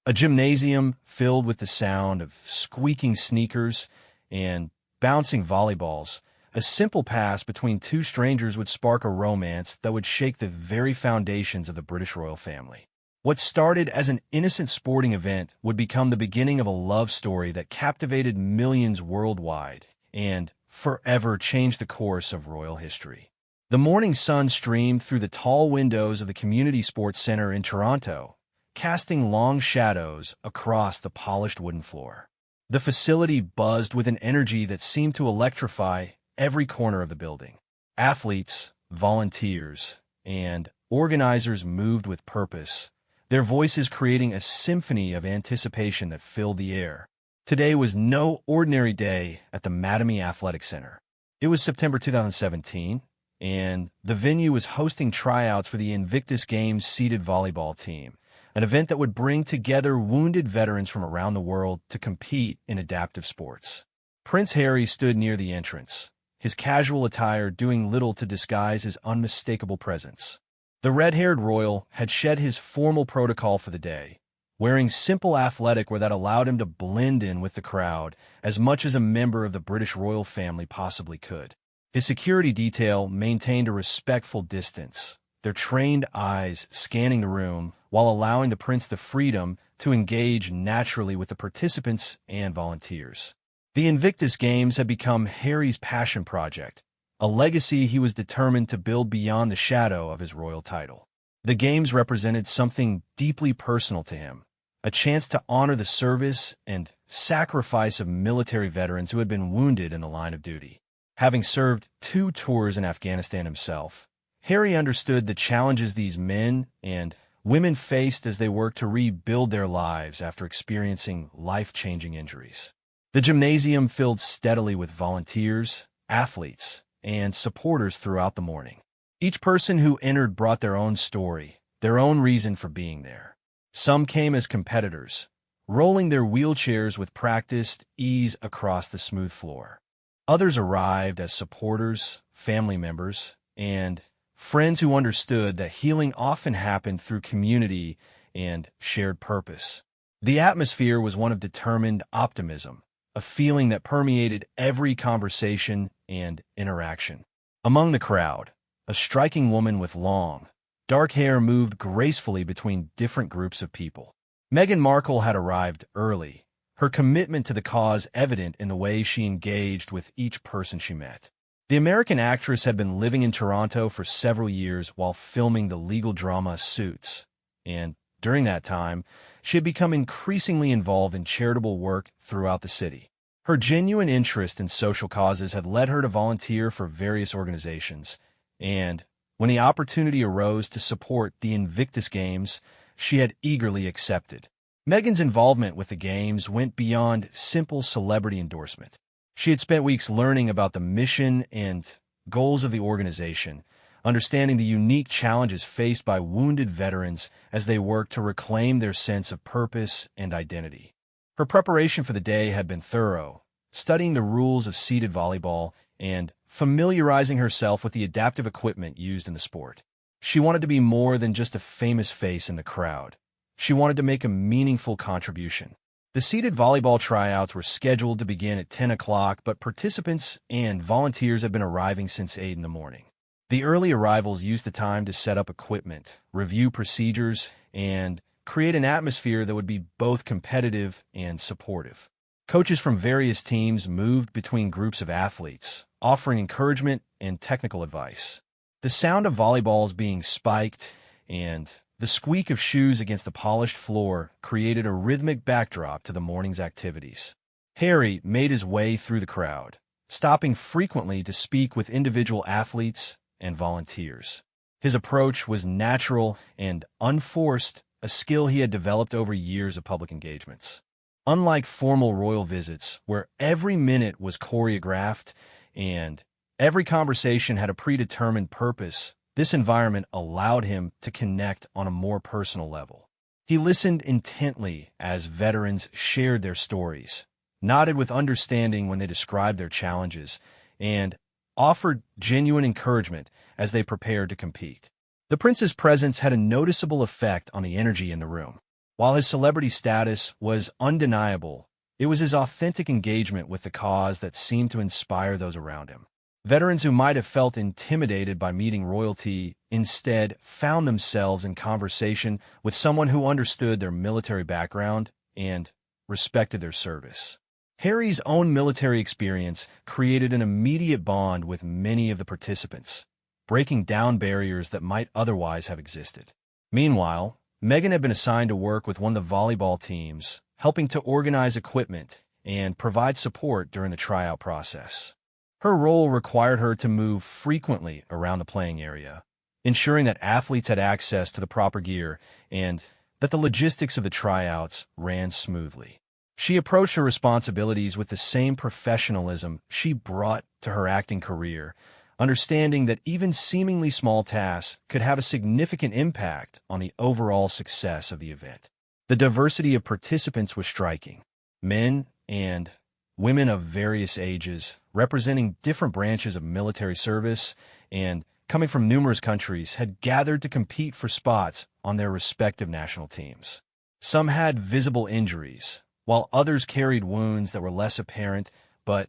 A gymnasium filled with the sound of squeaking sneakers and bouncing volleyballs. A simple pass between two strangers would spark a romance that would shake the very foundations of the British royal family. What started as an innocent sporting event would become the beginning of a love story that captivated millions worldwide and forever changed the course of royal history. The morning sun streamed through the tall windows of the Community Sports Center in Toronto, casting long shadows across the polished wooden floor. The facility buzzed with an energy that seemed to electrify every corner of the building. Athletes, volunteers, and organizers moved with purpose, their voices creating a symphony of anticipation that filled the air. Today was no ordinary day at the Mattamy Athletic Center. It was September 2017, and the venue was hosting tryouts for the Invictus Games seeded volleyball team, an event that would bring together wounded veterans from around the world to compete in adaptive sports. Prince Harry stood near the entrance, his casual attire doing little to disguise his unmistakable presence. The red-haired royal had shed his formal protocol for the day, wearing simple athletic wear that allowed him to blend in with the crowd as much as a member of the British royal family possibly could. His security detail maintained a respectful distance, their trained eyes scanning the room while allowing the prince the freedom to engage naturally with the participants and volunteers. The Invictus Games had become Harry's passion project, a legacy he was determined to build beyond the shadow of his royal title. The Games represented something deeply personal to him, a chance to honor the service and sacrifice of military veterans who had been wounded in the line of duty. Having served 2 tours in Afghanistan himself, Harry understood the challenges these men and women faced as they worked to rebuild their lives after experiencing life-changing injuries. The gymnasium filled steadily with volunteers, athletes, and supporters throughout the morning. Each person who entered brought their own story, their own reason for being there. Some came as competitors, rolling their wheelchairs with practiced ease across the smooth floor. Others arrived as supporters, family members, and friends who understood that healing often happened through community and shared purpose. The atmosphere was one of determined optimism, a feeling that permeated every conversation and interaction. Among the crowd, a striking woman with long, dark hair moved gracefully between different groups of people. Meghan Markle had arrived early, her commitment to the cause evident in the way she engaged with each person she met. The American actress had been living in Toronto for several years while filming the legal drama Suits, and during that time, she had become increasingly involved in charitable work throughout the city. Her genuine interest in social causes had led her to volunteer for various organizations, and when the opportunity arose to support the Invictus Games, she had eagerly accepted. Meghan's involvement with the Games went beyond simple celebrity endorsement. She had spent weeks learning about the mission and goals of the organization, understanding the unique challenges faced by wounded veterans as they worked to reclaim their sense of purpose and identity. Her preparation for the day had been thorough, studying the rules of seated volleyball and familiarizing herself with the adaptive equipment used in the sport. She wanted to be more than just a famous face in the crowd. She wanted to make a meaningful contribution. The seated volleyball tryouts were scheduled to begin at 10 o'clock, but participants and volunteers had been arriving since 8 in the morning. The early arrivals used the time to set up equipment, review procedures, and create an atmosphere that would be both competitive and supportive. Coaches from various teams moved between groups of athletes, offering encouragement and technical advice. The sound of volleyballs being spiked and the squeak of shoes against the polished floor created a rhythmic backdrop to the morning's activities. Harry made his way through the crowd, stopping frequently to speak with individual athletes and volunteers. His approach was natural and unforced, a skill he had developed over years of public engagements. Unlike formal royal visits, where every minute was choreographed and every conversation had a predetermined purpose, this environment allowed him to connect on a more personal level. He listened intently as veterans shared their stories, nodded with understanding when they described their challenges, and offered genuine encouragement as they prepared to compete. The prince's presence had a noticeable effect on the energy in the room. While his celebrity status was undeniable, it was his authentic engagement with the cause that seemed to inspire those around him. Veterans who might have felt intimidated by meeting royalty instead found themselves in conversation with someone who understood their military background and respected their service. Harry's own military experience created an immediate bond with many of the participants, breaking down barriers that might otherwise have existed. Meanwhile, Meghan had been assigned to work with one of the volleyball teams, helping to organize equipment and provide support during the tryout process. Her role required her to move frequently around the playing area, ensuring that athletes had access to the proper gear and that the logistics of the tryouts ran smoothly. She approached her responsibilities with the same professionalism she brought to her acting career, understanding that even seemingly small tasks could have a significant impact on the overall success of the event. The diversity of participants was striking. Men and women of various ages, representing different branches of military service and coming from numerous countries, had gathered to compete for spots on their respective national teams. Some had visible injuries, while others carried wounds that were less apparent but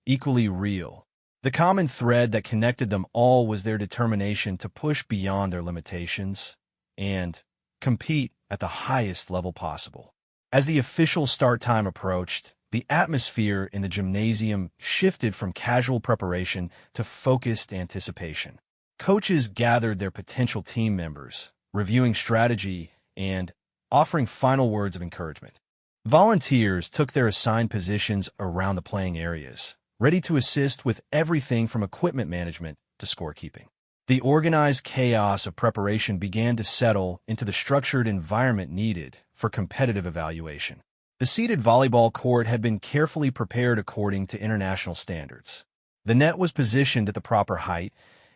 equally real. The common thread that connected them all was their determination to push beyond their limitations and compete at the highest level possible. As the official start time approached, the atmosphere in the gymnasium shifted from casual preparation to focused anticipation. Coaches gathered their potential team members, reviewing strategy and offering final words of encouragement. Volunteers took their assigned positions around the playing areas, ready to assist with everything from equipment management to scorekeeping. The organized chaos of preparation began to settle into the structured environment needed for competitive evaluation. The seated volleyball court had been carefully prepared according to international standards. The net was positioned at the proper height,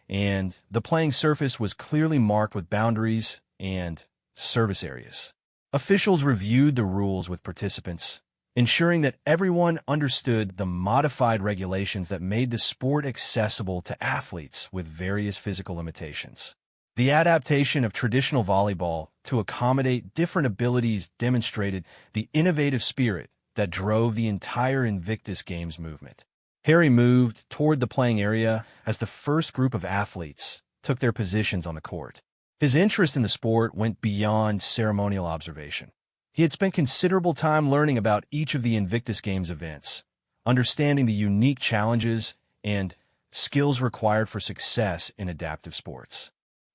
and the playing surface was clearly marked with boundaries and service areas. Officials reviewed the rules with participants, ensuring that everyone understood the modified regulations that made the sport accessible to athletes with various physical limitations. The adaptation of traditional volleyball to accommodate different abilities demonstrated the innovative spirit that drove the entire Invictus Games movement. Harry moved toward the playing area as the first group of athletes took their positions on the court. His interest in the sport went beyond ceremonial observation. He had spent considerable time learning about each of the Invictus Games events, understanding the unique challenges and skills required for success in adaptive sports.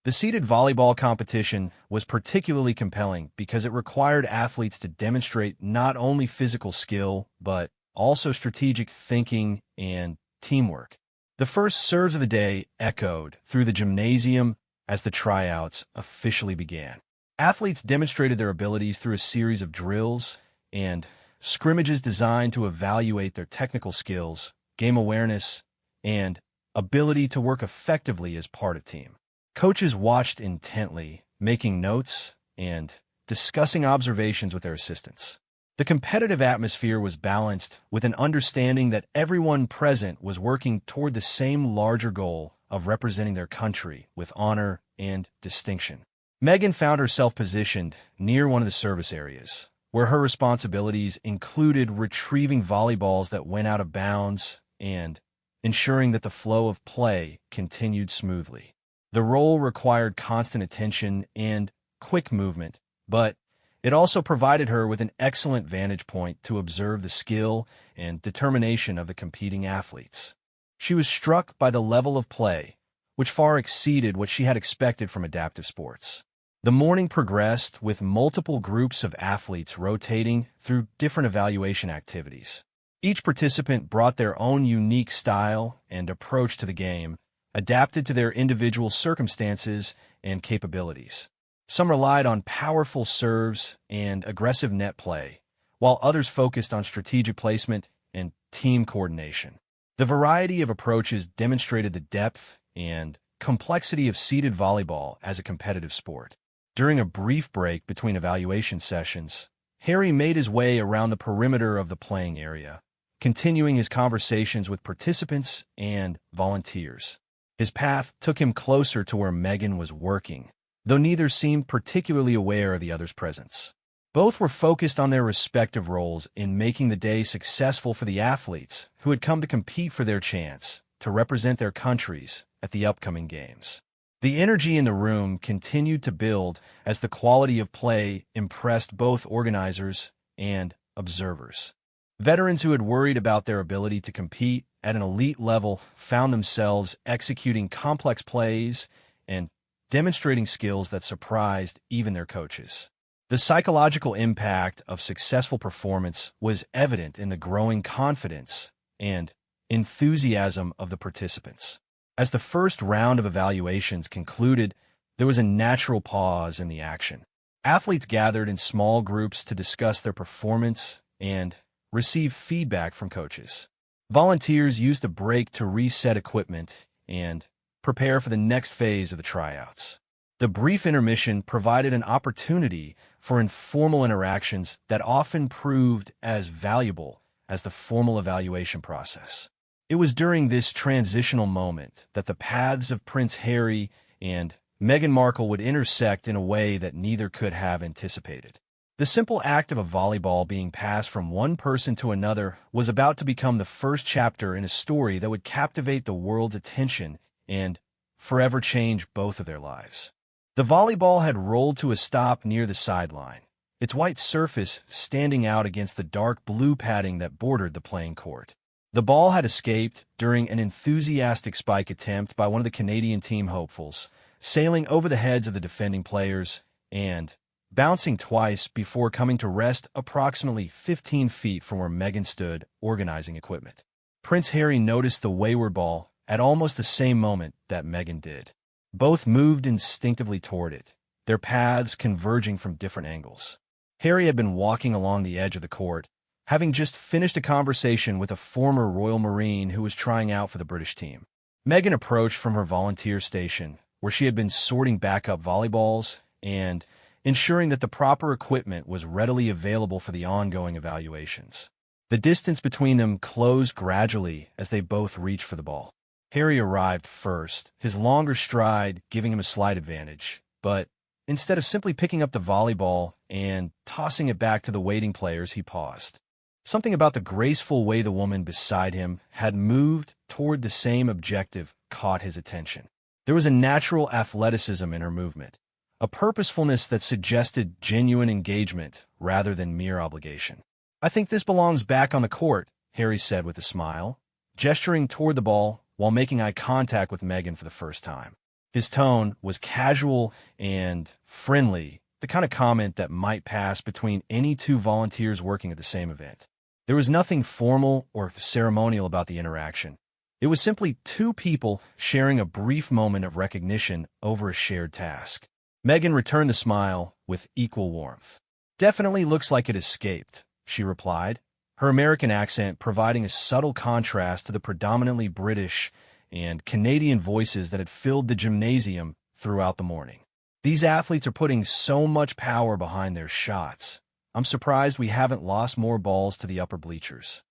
The seated volleyball competition was particularly compelling because it required athletes to demonstrate not only physical skill, but also strategic thinking and teamwork. The first serves of the day echoed through the gymnasium as the tryouts officially began. Athletes demonstrated their abilities through a series of drills and scrimmages designed to evaluate their technical skills, game awareness, and ability to work effectively as part of a team. Coaches watched intently, making notes and discussing observations with their assistants. The competitive atmosphere was balanced with an understanding that everyone present was working toward the same larger goal of representing their country with honor and distinction. Meghan found herself positioned near one of the service areas, where her responsibilities included retrieving volleyballs that went out of bounds and ensuring that the flow of play continued smoothly. The role required constant attention and quick movement, but it also provided her with an excellent vantage point to observe the skill and determination of the competing athletes. She was struck by the level of play, which far exceeded what she had expected from adaptive sports. The morning progressed with multiple groups of athletes rotating through different evaluation activities. Each participant brought their own unique style and approach to the game, adapted to their individual circumstances and capabilities. Some relied on powerful serves and aggressive net play, while others focused on strategic placement and team coordination. The variety of approaches demonstrated the depth and complexity of seated volleyball as a competitive sport. During a brief break between evaluation sessions, Harry made his way around the perimeter of the playing area, continuing his conversations with participants and volunteers. His path took him closer to where Meghan was working, though neither seemed particularly aware of the other's presence. Both were focused on their respective roles in making the day successful for the athletes who had come to compete for their chance to represent their countries at the upcoming games. The energy in the room continued to build as the quality of play impressed both organizers and observers. Veterans who had worried about their ability to compete at an elite level found themselves executing complex plays and demonstrating skills that surprised even their coaches. The psychological impact of successful performance was evident in the growing confidence and enthusiasm of the participants. As the first round of evaluations concluded, there was a natural pause in the action. Athletes gathered in small groups to discuss their performance and receive feedback from coaches. Volunteers used the break to reset equipment and prepare for the next phase of the tryouts. The brief intermission provided an opportunity for informal interactions that often proved as valuable as the formal evaluation process. It was during this transitional moment that the paths of Prince Harry and Meghan Markle would intersect in a way that neither could have anticipated. The simple act of a volleyball being passed from one person to another was about to become the first chapter in a story that would captivate the world's attention and forever change both of their lives. The volleyball had rolled to a stop near the sideline, its white surface standing out against the dark blue padding that bordered the playing court. The ball had escaped during an enthusiastic spike attempt by one of the Canadian team hopefuls, sailing over the heads of the defending players and bouncing twice before coming to rest approximately 15 feet from where Meghan stood organizing equipment. Prince Harry noticed the wayward ball at almost the same moment that Meghan did. Both moved instinctively toward it, their paths converging from different angles. Harry had been walking along the edge of the court, having just finished a conversation with a former Royal Marine who was trying out for the British team. Meghan approached from her volunteer station, where she had been sorting backup volleyballs and ensuring that the proper equipment was readily available for the ongoing evaluations. The distance between them closed gradually as they both reached for the ball. Harry arrived first, his longer stride giving him a slight advantage, but instead of simply picking up the volleyball and tossing it back to the waiting players, he paused. Something about the graceful way the woman beside him had moved toward the same objective caught his attention. There was a natural athleticism in her movement, a purposefulness that suggested genuine engagement rather than mere obligation. "I think this belongs back on the court," Harry said with a smile, gesturing toward the ball while making eye contact with Meghan for the first time. His tone was casual and friendly, the kind of comment that might pass between any two volunteers working at the same event. There was nothing formal or ceremonial about the interaction. It was simply two people sharing a brief moment of recognition over a shared task. Meghan returned the smile with equal warmth. "Definitely looks like it escaped," she replied, her American accent providing a subtle contrast to the predominantly British and Canadian voices that had filled the gymnasium throughout the morning. "These athletes are putting so much power behind their shots. I'm surprised we haven't lost more balls to the upper bleachers."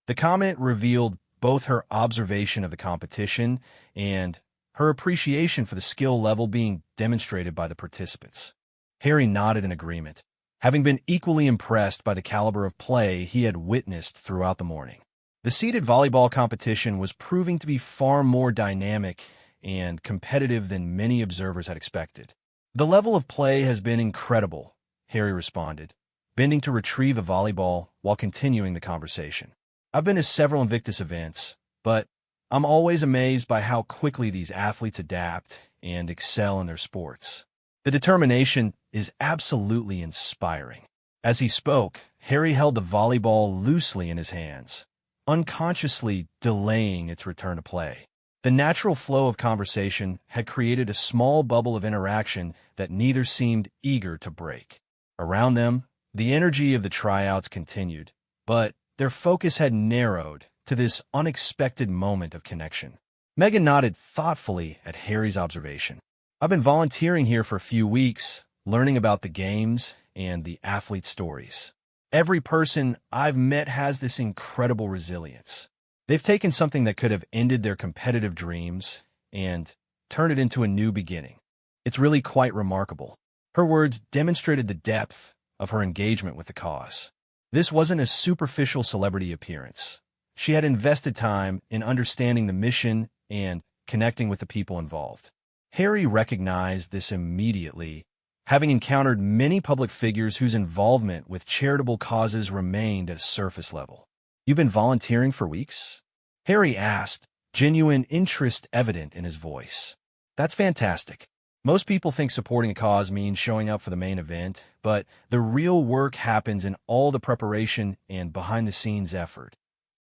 The comment revealed both her observation of the competition and her appreciation for the skill level being demonstrated by the participants. Harry nodded in agreement, having been equally impressed by the caliber of play he had witnessed throughout the morning. The seeded volleyball competition was proving to be far more dynamic and competitive than many observers had expected. "The level of play has been incredible," Harry responded, bending to retrieve a volleyball while continuing the conversation. "I've been to several Invictus events, but I'm always amazed by how quickly these athletes adapt and excel in their sports. The determination is absolutely inspiring." As he spoke, Harry held the volleyball loosely in his hands, unconsciously delaying its return to play. The natural flow of conversation had created a small bubble of interaction that neither seemed eager to break. Around them, the energy of the tryouts continued, but their focus had narrowed to this unexpected moment of connection. Meghan nodded thoughtfully at Harry's observation. "I've been volunteering here for a few weeks, learning about the games and the athlete stories. Every person I've met has this incredible resilience. They've taken something that could have ended their competitive dreams and turned it into a new beginning. It's really quite remarkable." Her words demonstrated the depth of her engagement with the cause. This wasn't a superficial celebrity appearance. She had invested time in understanding the mission and connecting with the people involved. Harry recognized this immediately, having encountered many public figures whose involvement with charitable causes remained at a surface level. "You've been volunteering for weeks?" Harry asked, genuine interest evident in his voice. "That's fantastic. Most people think supporting a cause means showing up for the main event, but the real work happens in all the preparation and behind-the-scenes effort."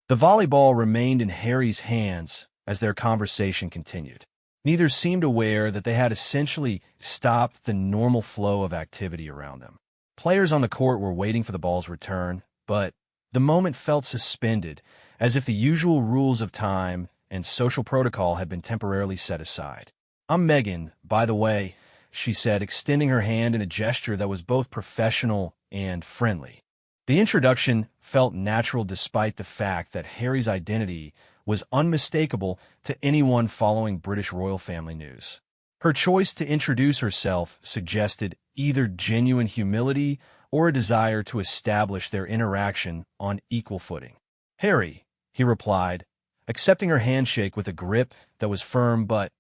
The volleyball remained in Harry's hands as their conversation continued. Neither seemed aware that they had essentially stopped the normal flow of activity around them. Players on the court were waiting for the ball's return, but the moment felt suspended, as if the usual rules of time and social protocol had been temporarily set aside. "I'm Meghan, by the way," she said, extending her hand in a gesture that was both professional and friendly. The introduction felt natural despite the fact that Harry's identity was unmistakable to anyone following British royal family news. Her choice to introduce herself suggested either genuine humility or a desire to establish their interaction on equal footing. "Harry," he replied, accepting her handshake with a grip that was firm but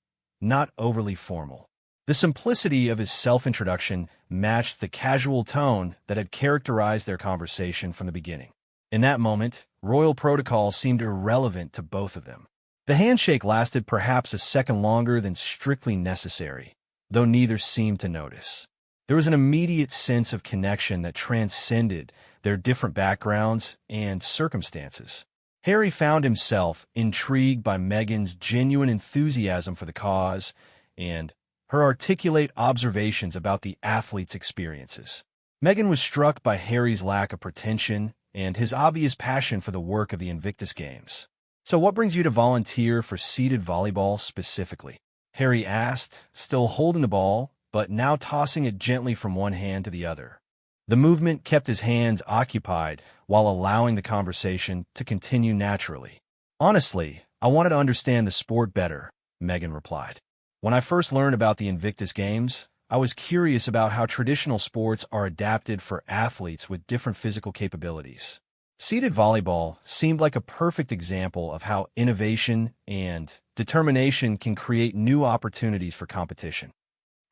not overly formal. The simplicity of his self-introduction matched the casual tone that had characterized their conversation from the beginning. In that moment, royal protocol seemed irrelevant to both of them. The handshake lasted perhaps a second longer than strictly necessary, though neither seemed to notice. There was an immediate sense of connection that transcended their different backgrounds and circumstances. Harry found himself intrigued by Meghan's genuine enthusiasm for the cause and her articulate observations about the athlete's experiences. Meghan was struck by Harry's lack of pretension and his obvious passion for the work of the Invictus Games. "So what brings you to volunteer for seated volleyball specifically?" Harry asked, still holding the ball, but now tossing it gently from one hand to the other. The movement kept his hands occupied while allowing the conversation to continue naturally. "Honestly, I wanted to understand the sport better," Meghan replied. "When I first learned about the Invictus Games, I was curious about how traditional sports are adapted for athletes with different physical capabilities. Seated volleyball seemed like a perfect example of how innovation and determination can create new opportunities for competition."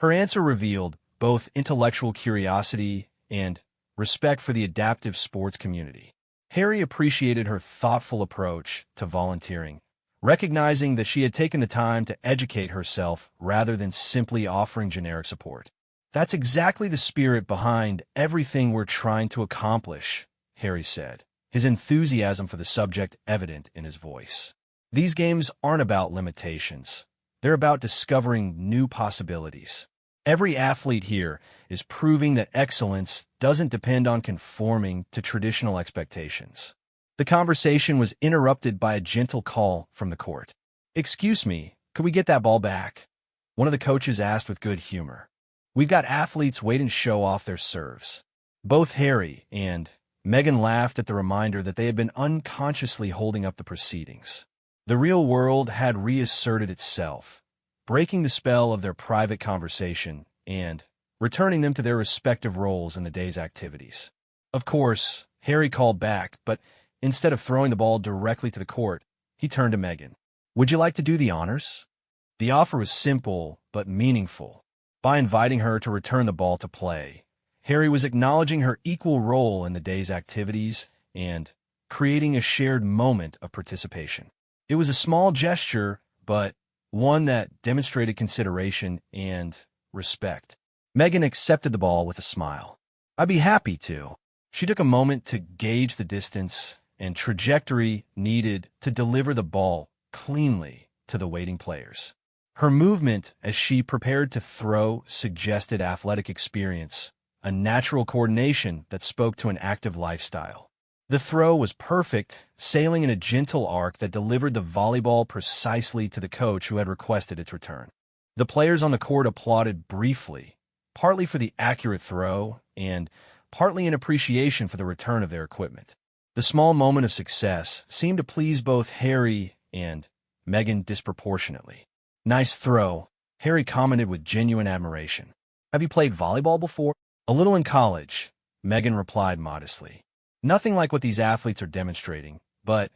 Her answer revealed both intellectual curiosity and respect for the adaptive sports community. Harry appreciated her thoughtful approach to volunteering, recognizing that she had taken the time to educate herself rather than simply offering generic support. "That's exactly the spirit behind everything we're trying to accomplish," Harry said, his enthusiasm for the subject evident in his voice. "These games aren't about limitations. They're about discovering new possibilities. Every athlete here is proving that excellence doesn't depend on conforming to traditional expectations." The conversation was interrupted by a gentle call from the court. "Excuse me, could we get that ball back?" one of the coaches asked with good humor. "We've got athletes waiting to show off their serves." Both Harry and Meghan laughed at the reminder that they had been unconsciously holding up the proceedings. The real world had reasserted itself, breaking the spell of their private conversation and returning them to their respective roles in the day's activities. Of course, Harry called back, but instead of throwing the ball directly to the court, he turned to Meghan. "Would you like to do the honors?" The offer was simple but meaningful. By inviting her to return the ball to play, Harry was acknowledging her equal role in the day's activities and creating a shared moment of participation. It was a small gesture, but one that demonstrated consideration and respect. Meghan accepted the ball with a smile. "I'd be happy to." She took a moment to gauge the distance and trajectory needed to deliver the ball cleanly to the waiting players. Her movement as she prepared to throw suggested athletic experience, a natural coordination that spoke to an active lifestyle. The throw was perfect, sailing in a gentle arc that delivered the volleyball precisely to the coach who had requested its return. The players on the court applauded briefly, partly for the accurate throw and partly in appreciation for the return of their equipment. The small moment of success seemed to please both Harry and Meghan disproportionately. "Nice throw," Harry commented with genuine admiration. "Have you played volleyball before?" "A little in college," Meghan replied modestly. Nothing like what these athletes are demonstrating, but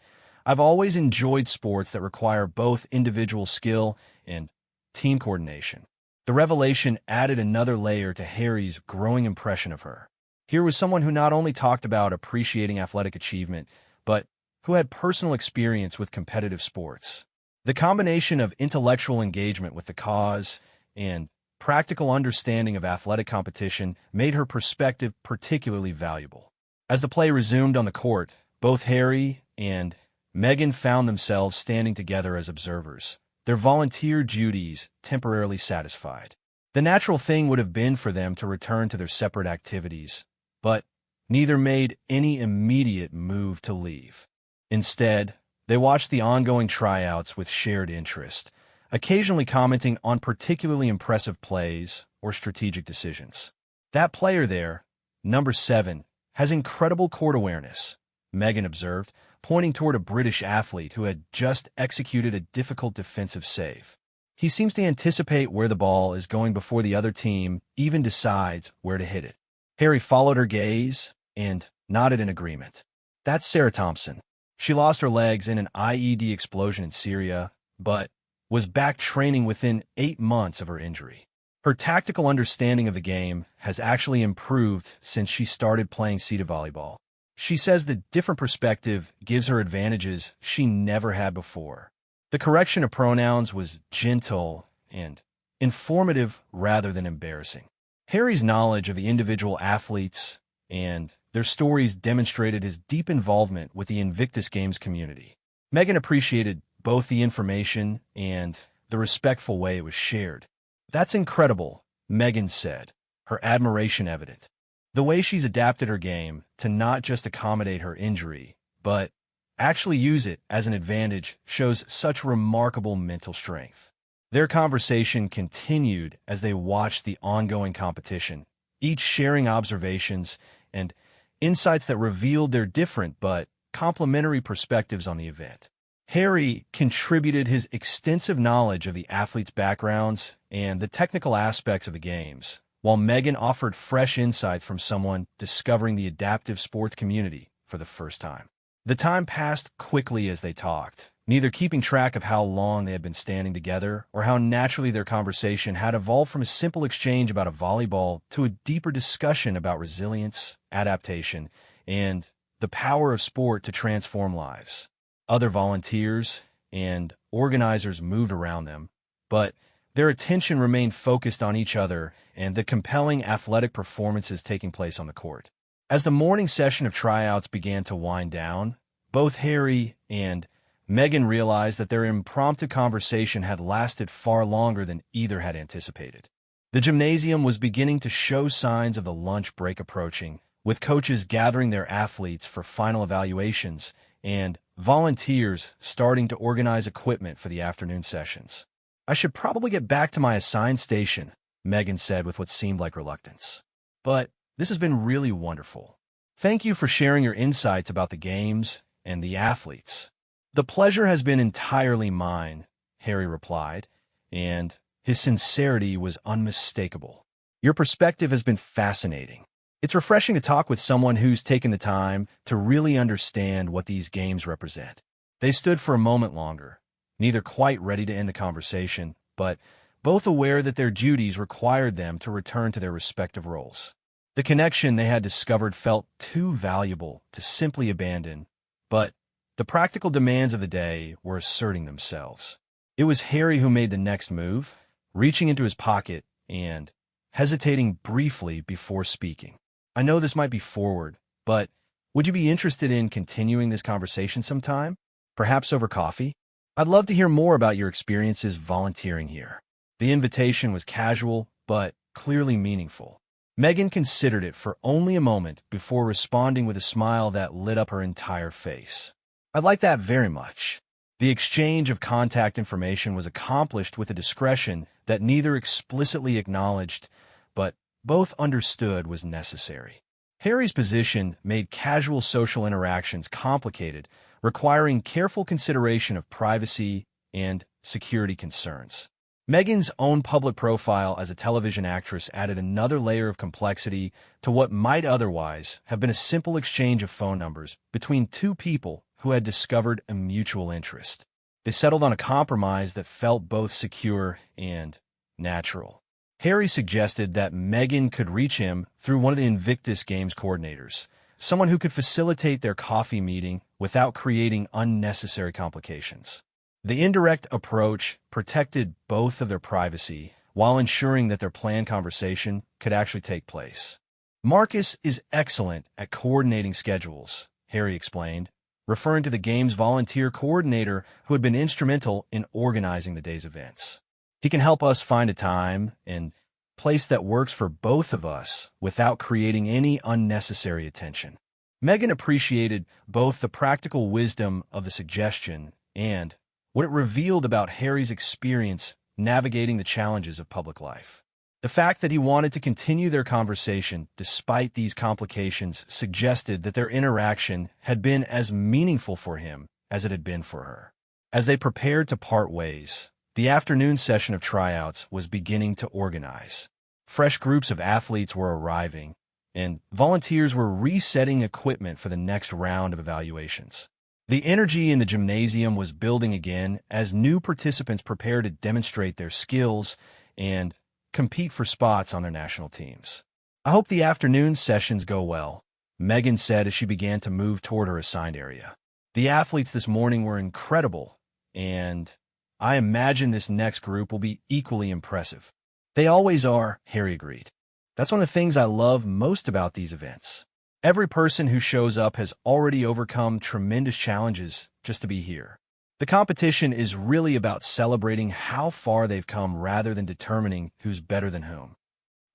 I've always enjoyed sports that require both individual skill and team coordination. The revelation added another layer to Harry's growing impression of her. Here was someone who not only talked about appreciating athletic achievement, but who had personal experience with competitive sports. The combination of intellectual engagement with the cause and practical understanding of athletic competition made her perspective particularly valuable. As the play resumed on the court, both Harry and Meghan found themselves standing together as observers, their volunteer duties temporarily satisfied. The natural thing would have been for them to return to their separate activities, but neither made any immediate move to leave. Instead, they watched the ongoing tryouts with shared interest, occasionally commenting on particularly impressive plays or strategic decisions. That player there, number 7, has incredible court awareness, Meghan observed, pointing toward a British athlete who had just executed a difficult defensive save. He seems to anticipate where the ball is going before the other team even decides where to hit it. Harry followed her gaze and nodded in agreement. That's Sarah Thompson. She lost her legs in an IED explosion in Syria, but was back training within 8 months of her injury. Her tactical understanding of the game has actually improved since she started playing seated volleyball. She says the different perspective gives her advantages she never had before. The correction of pronouns was gentle and informative rather than embarrassing. Harry's knowledge of the individual athletes and their stories demonstrated his deep involvement with the Invictus Games community. Meghan appreciated both the information and the respectful way it was shared. That's incredible, Meghan said, her admiration evident. The way she's adapted her game to not just accommodate her injury, but actually use it as an advantage shows such remarkable mental strength. Their conversation continued as they watched the ongoing competition, each sharing observations and insights that revealed their different but complementary perspectives on the event. Harry contributed his extensive knowledge of the athletes' backgrounds and the technical aspects of the games, while Meghan offered fresh insight from someone discovering the adaptive sports community for the first time. The time passed quickly as they talked, neither keeping track of how long they had been standing together or how naturally their conversation had evolved from a simple exchange about a volleyball to a deeper discussion about resilience, adaptation, and the power of sport to transform lives. Other volunteers and organizers moved around them, but their attention remained focused on each other and the compelling athletic performances taking place on the court. As the morning session of tryouts began to wind down, both Harry and Meghan realized that their impromptu conversation had lasted far longer than either had anticipated. The gymnasium was beginning to show signs of the lunch break approaching, with coaches gathering their athletes for final evaluations and volunteers starting to organize equipment for the afternoon sessions. I should probably get back to my assigned station, Meghan said with what seemed like reluctance. But this has been really wonderful. Thank you for sharing your insights about the games and the athletes. The pleasure has been entirely mine, Harry replied, and his sincerity was unmistakable. Your perspective has been fascinating. It's refreshing to talk with someone who's taken the time to really understand what these games represent. They stood for a moment longer, neither quite ready to end the conversation, but both aware that their duties required them to return to their respective roles. The connection they had discovered felt too valuable to simply abandon, but the practical demands of the day were asserting themselves. It was Harry who made the next move, reaching into his pocket and hesitating briefly before speaking. I know this might be forward, but would you be interested in continuing this conversation sometime? Perhaps over coffee? I'd love to hear more about your experiences volunteering here. The invitation was casual, but clearly meaningful. Meghan considered it for only a moment before responding with a smile that lit up her entire face. I'd like that very much. The exchange of contact information was accomplished with a discretion that neither explicitly acknowledged, but both understood was necessary. Harry's position made casual social interactions complicated, requiring careful consideration of privacy and security concerns. Meghan's own public profile as a television actress added another layer of complexity to what might otherwise have been a simple exchange of phone numbers between two people who had discovered a mutual interest. They settled on a compromise that felt both secure and natural. Harry suggested that Meghan could reach him through one of the Invictus Games coordinators, someone who could facilitate their coffee meeting without creating unnecessary complications. The indirect approach protected both of their privacy while ensuring that their planned conversation could actually take place. Marcus is excellent at coordinating schedules, Harry explained, referring to the game's volunteer coordinator who had been instrumental in organizing the day's events. He can help us find a time and place that works for both of us without creating any unnecessary attention. Meghan appreciated both the practical wisdom of the suggestion and what it revealed about Harry's experience navigating the challenges of public life. The fact that he wanted to continue their conversation despite these complications suggested that their interaction had been as meaningful for him as it had been for her. As they prepared to part ways, the afternoon session of tryouts was beginning to organize. Fresh groups of athletes were arriving, and volunteers were resetting equipment for the next round of evaluations. The energy in the gymnasium was building again as new participants prepared to demonstrate their skills and compete for spots on their national teams. "I hope the afternoon sessions go well," Meghan said as she began to move toward her assigned area. "The athletes this morning were incredible, and I imagine this next group will be equally impressive." "They always are," Harry agreed. "That's one of the things I love most about these events. Every person who shows up has already overcome tremendous challenges just to be here. The competition is really about celebrating how far they've come rather than determining who's better than whom."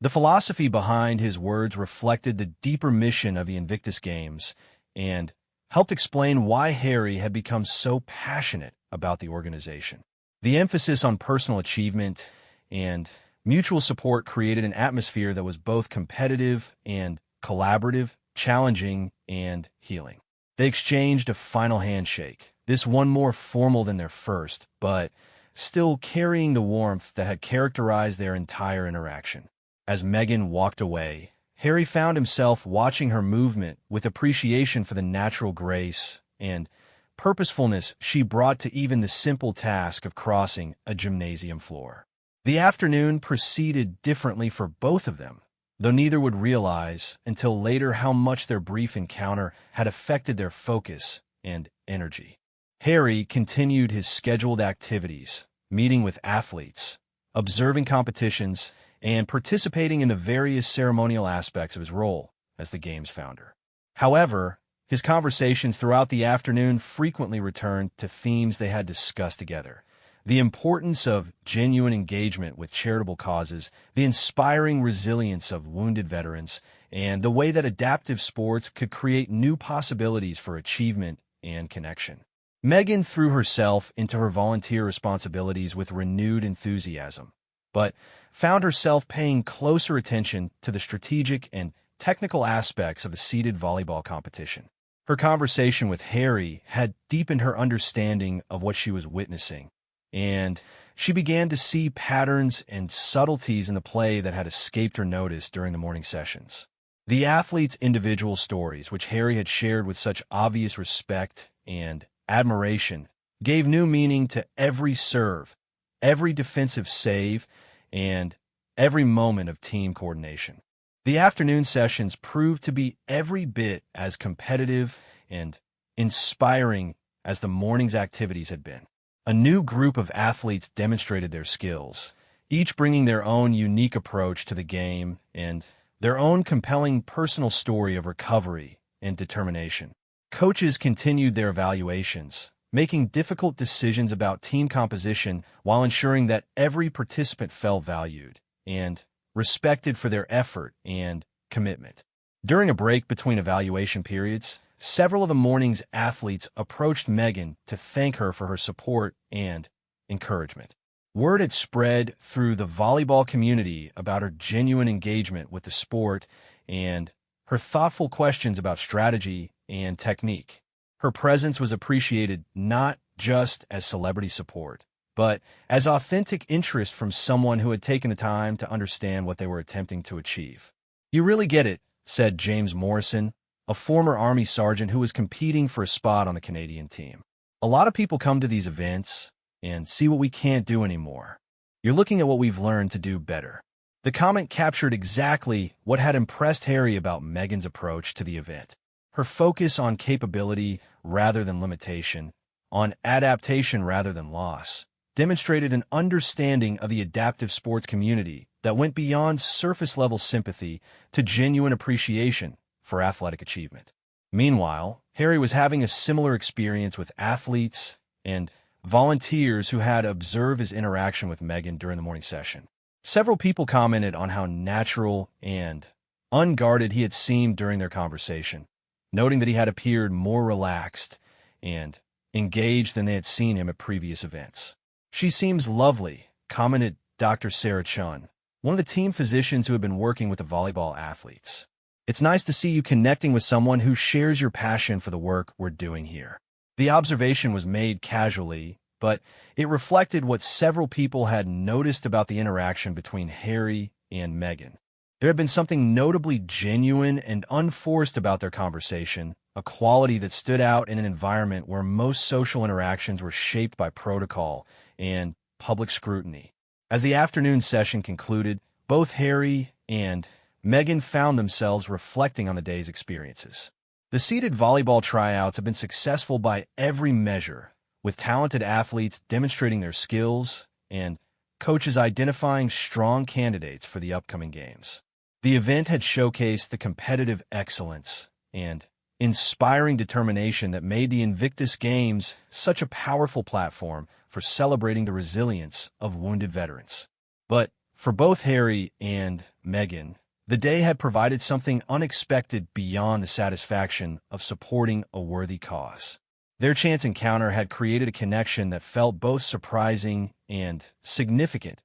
The philosophy behind his words reflected the deeper mission of the Invictus Games and helped explain why Harry had become so passionate about the organization. The emphasis on personal achievement and mutual support created an atmosphere that was both competitive and collaborative, challenging and healing. They exchanged a final handshake, this one more formal than their first, but still carrying the warmth that had characterized their entire interaction. As Meghan walked away, Harry found himself watching her movement with appreciation for the natural grace and purposefulness she brought to even the simple task of crossing a gymnasium floor. The afternoon proceeded differently for both of them, though neither would realize until later how much their brief encounter had affected their focus and energy. Harry continued his scheduled activities, meeting with athletes, observing competitions, and participating in the various ceremonial aspects of his role as the game's founder. However, his conversations throughout the afternoon frequently returned to themes they had discussed together: the importance of genuine engagement with charitable causes, the inspiring resilience of wounded veterans, and the way that adaptive sports could create new possibilities for achievement and connection. Meghan threw herself into her volunteer responsibilities with renewed enthusiasm, but found herself paying closer attention to the strategic and technical aspects of the seeded volleyball competition. Her conversation with Harry had deepened her understanding of what she was witnessing, and she began to see patterns and subtleties in the play that had escaped her notice during the morning sessions. The athletes' individual stories, which Harry had shared with such obvious respect and admiration, gave new meaning to every serve, every defensive save, and every moment of team coordination. The afternoon sessions proved to be every bit as competitive and inspiring as the morning's activities had been. A new group of athletes demonstrated their skills, each bringing their own unique approach to the game and their own compelling personal story of recovery and determination. Coaches continued their evaluations, making difficult decisions about team composition while ensuring that every participant felt valued and respected for their effort and commitment. During a break between evaluation periods, several of the morning's athletes approached Meghan to thank her for her support and encouragement. Word had spread through the volleyball community about her genuine engagement with the sport and her thoughtful questions about strategy and technique. Her presence was appreciated not just as celebrity support, but as authentic interest from someone who had taken the time to understand what they were attempting to achieve. "You really get it," said James Morrison, a former Army sergeant who was competing for a spot on the Canadian team. "A lot of people come to these events and see what we can't do anymore. You're looking at what we've learned to do better." The comment captured exactly what had impressed Harry about Meghan's approach to the event. Her focus on capability rather than limitation, on adaptation rather than loss, demonstrated an understanding of the adaptive sports community that went beyond surface-level sympathy to genuine appreciation for athletic achievement. Meanwhile, Harry was having a similar experience with athletes and volunteers who had observed his interaction with Meghan during the morning session. Several people commented on how natural and unguarded he had seemed during their conversation, noting that he had appeared more relaxed and engaged than they had seen him at previous events. "She seems lovely," commented Dr. Sarah Chun, one of the team physicians who had been working with the volleyball athletes. "It's nice to see you connecting with someone who shares your passion for the work we're doing here." The observation was made casually, but it reflected what several people had noticed about the interaction between Harry and Meghan. There had been something notably genuine and unforced about their conversation, a quality that stood out in an environment where most social interactions were shaped by protocol and public scrutiny. As the afternoon session concluded, both Harry and Meghan found themselves reflecting on the day's experiences. The seeded volleyball tryouts have been successful by every measure, with talented athletes demonstrating their skills and coaches identifying strong candidates for the upcoming games. The event had showcased the competitive excellence and inspiring determination that made the Invictus Games such a powerful platform for celebrating the resilience of wounded veterans. But for both Harry and Meghan, the day had provided something unexpected beyond the satisfaction of supporting a worthy cause. Their chance encounter had created a connection that felt both surprising and significant,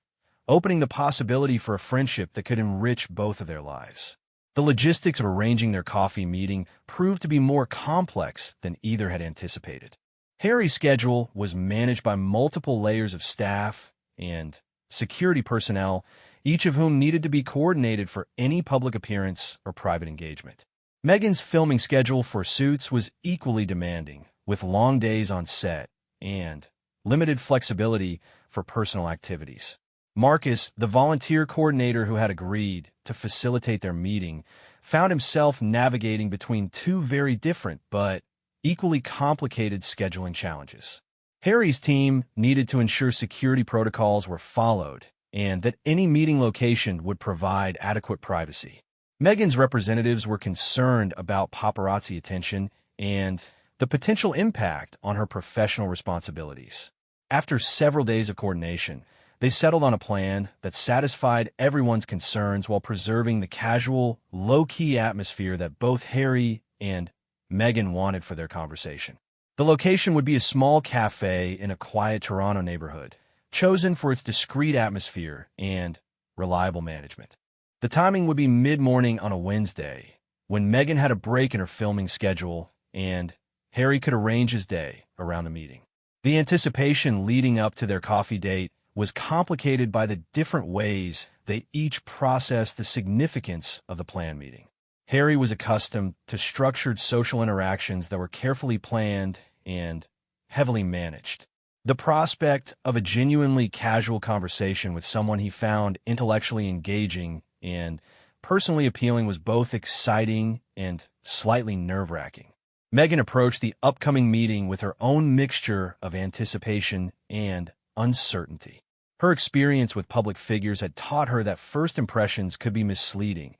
opening the possibility for a friendship that could enrich both of their lives. The logistics of arranging their coffee meeting proved to be more complex than either had anticipated. Harry's schedule was managed by multiple layers of staff and security personnel, each of whom needed to be coordinated for any public appearance or private engagement. Meghan's filming schedule for Suits was equally demanding, with long days on set and limited flexibility for personal activities. Marcus, the volunteer coordinator who had agreed to facilitate their meeting, found himself navigating between two very different but equally complicated scheduling challenges. Harry's team needed to ensure security protocols were followed and that any meeting location would provide adequate privacy. Meghan's representatives were concerned about paparazzi attention and the potential impact on her professional responsibilities. After several days of coordination, they settled on a plan that satisfied everyone's concerns while preserving the casual, low-key atmosphere that both Harry and Meghan wanted for their conversation. The location would be a small cafe in a quiet Toronto neighborhood, chosen for its discreet atmosphere and reliable management. The timing would be mid-morning on a Wednesday, when Meghan had a break in her filming schedule and Harry could arrange his day around the meeting. The anticipation leading up to their coffee date was complicated by the different ways they each processed the significance of the planned meeting. Harry was accustomed to structured social interactions that were carefully planned and heavily managed. The prospect of a genuinely casual conversation with someone he found intellectually engaging and personally appealing was both exciting and slightly nerve-wracking. Meghan approached the upcoming meeting with her own mixture of anticipation and uncertainty. Her experience with public figures had taught her that first impressions could be misleading,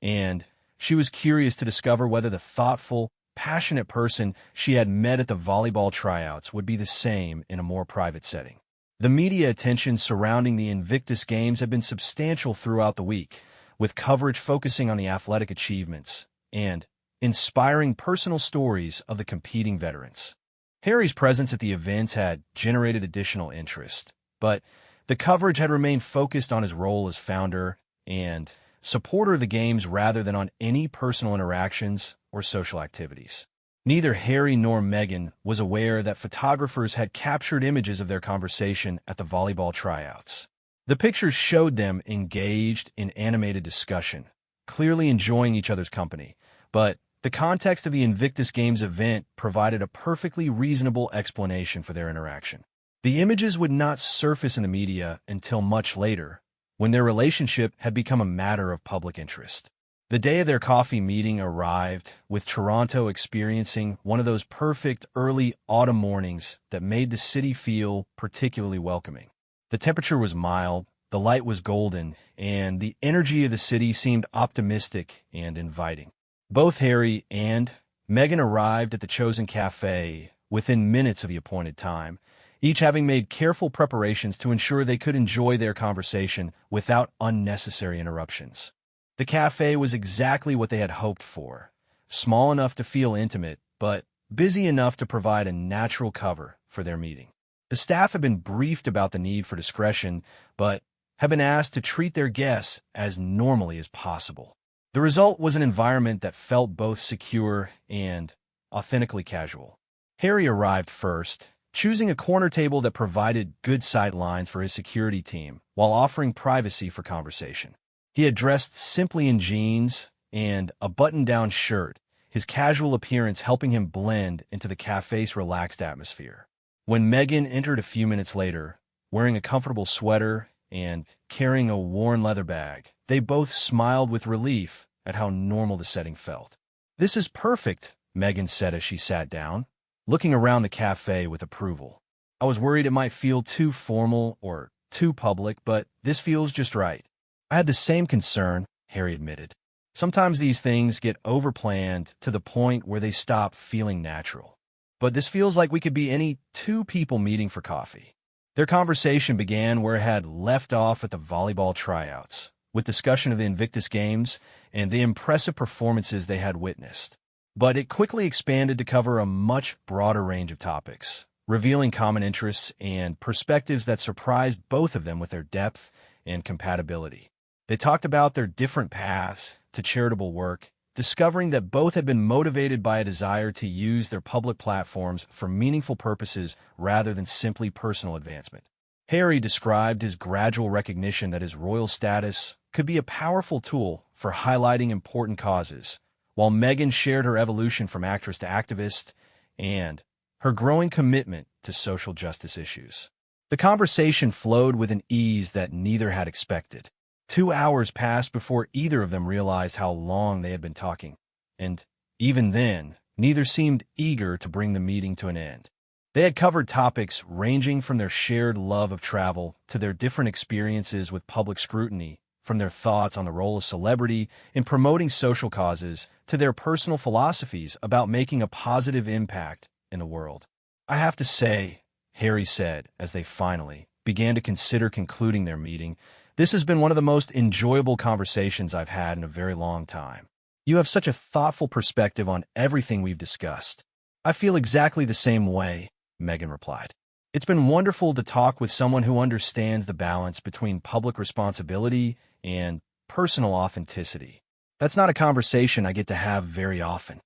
and she was curious to discover whether the thoughtful, passionate person she had met at the volleyball tryouts would be the same in a more private setting. The media attention surrounding the Invictus Games had been substantial throughout the week, with coverage focusing on the athletic achievements and inspiring personal stories of the competing veterans. Harry's presence at the events had generated additional interest, but the coverage had remained focused on his role as founder and supporter of the games rather than on any personal interactions or social activities. Neither Harry nor Meghan was aware that photographers had captured images of their conversation at the volleyball tryouts. The pictures showed them engaged in animated discussion, clearly enjoying each other's company, but the context of the Invictus Games event provided a perfectly reasonable explanation for their interaction. The images would not surface in the media until much later, when their relationship had become a matter of public interest. The day of their coffee meeting arrived, with Toronto experiencing one of those perfect early autumn mornings that made the city feel particularly welcoming. The temperature was mild, the light was golden, and the energy of the city seemed optimistic and inviting. Both Harry and Meghan arrived at the chosen cafe within minutes of the appointed time, each having made careful preparations to ensure they could enjoy their conversation without unnecessary interruptions. The cafe was exactly what they had hoped for, small enough to feel intimate, but busy enough to provide a natural cover for their meeting. The staff had been briefed about the need for discretion, but had been asked to treat their guests as normally as possible. The result was an environment that felt both secure and authentically casual. Harry arrived first, choosing a corner table that provided good sight lines for his security team while offering privacy for conversation. He had dressed simply in jeans and a button-down shirt, his casual appearance helping him blend into the cafe's relaxed atmosphere. When Meghan entered a few minutes later, wearing a comfortable sweater and carrying a worn leather bag, they both smiled with relief at how normal the setting felt. "This is perfect," Meghan said as she sat down, looking around the cafe with approval. "I was worried it might feel too formal or too public, but this feels just right." "I had the same concern," Harry admitted. "Sometimes these things get overplanned to the point where they stop feeling natural. But this feels like we could be any two people meeting for coffee." Their conversation began where it had left off at the volleyball tryouts, with discussion of the Invictus Games and the impressive performances they had witnessed. But it quickly expanded to cover a much broader range of topics, revealing common interests and perspectives that surprised both of them with their depth and compatibility. They talked about their different paths to charitable work, discovering that both had been motivated by a desire to use their public platforms for meaningful purposes rather than simply personal advancement. Harry described his gradual recognition that his royal status could be a powerful tool for highlighting important causes, while Meghan shared her evolution from actress to activist and her growing commitment to social justice issues. The conversation flowed with an ease that neither had expected. 2 hours passed before either of them realized how long they had been talking, and even then, neither seemed eager to bring the meeting to an end. They had covered topics ranging from their shared love of travel to their different experiences with public scrutiny, from their thoughts on the role of celebrity in promoting social causes to their personal philosophies about making a positive impact in the world. "I have to say," Harry said as they finally began to consider concluding their meeting, "this has been one of the most enjoyable conversations I've had in a very long time. You have such a thoughtful perspective on everything we've discussed." "I feel exactly the same way," Meghan replied. "It's been wonderful to talk with someone who understands the balance between public responsibility and personal authenticity. That's not a conversation I get to have very often."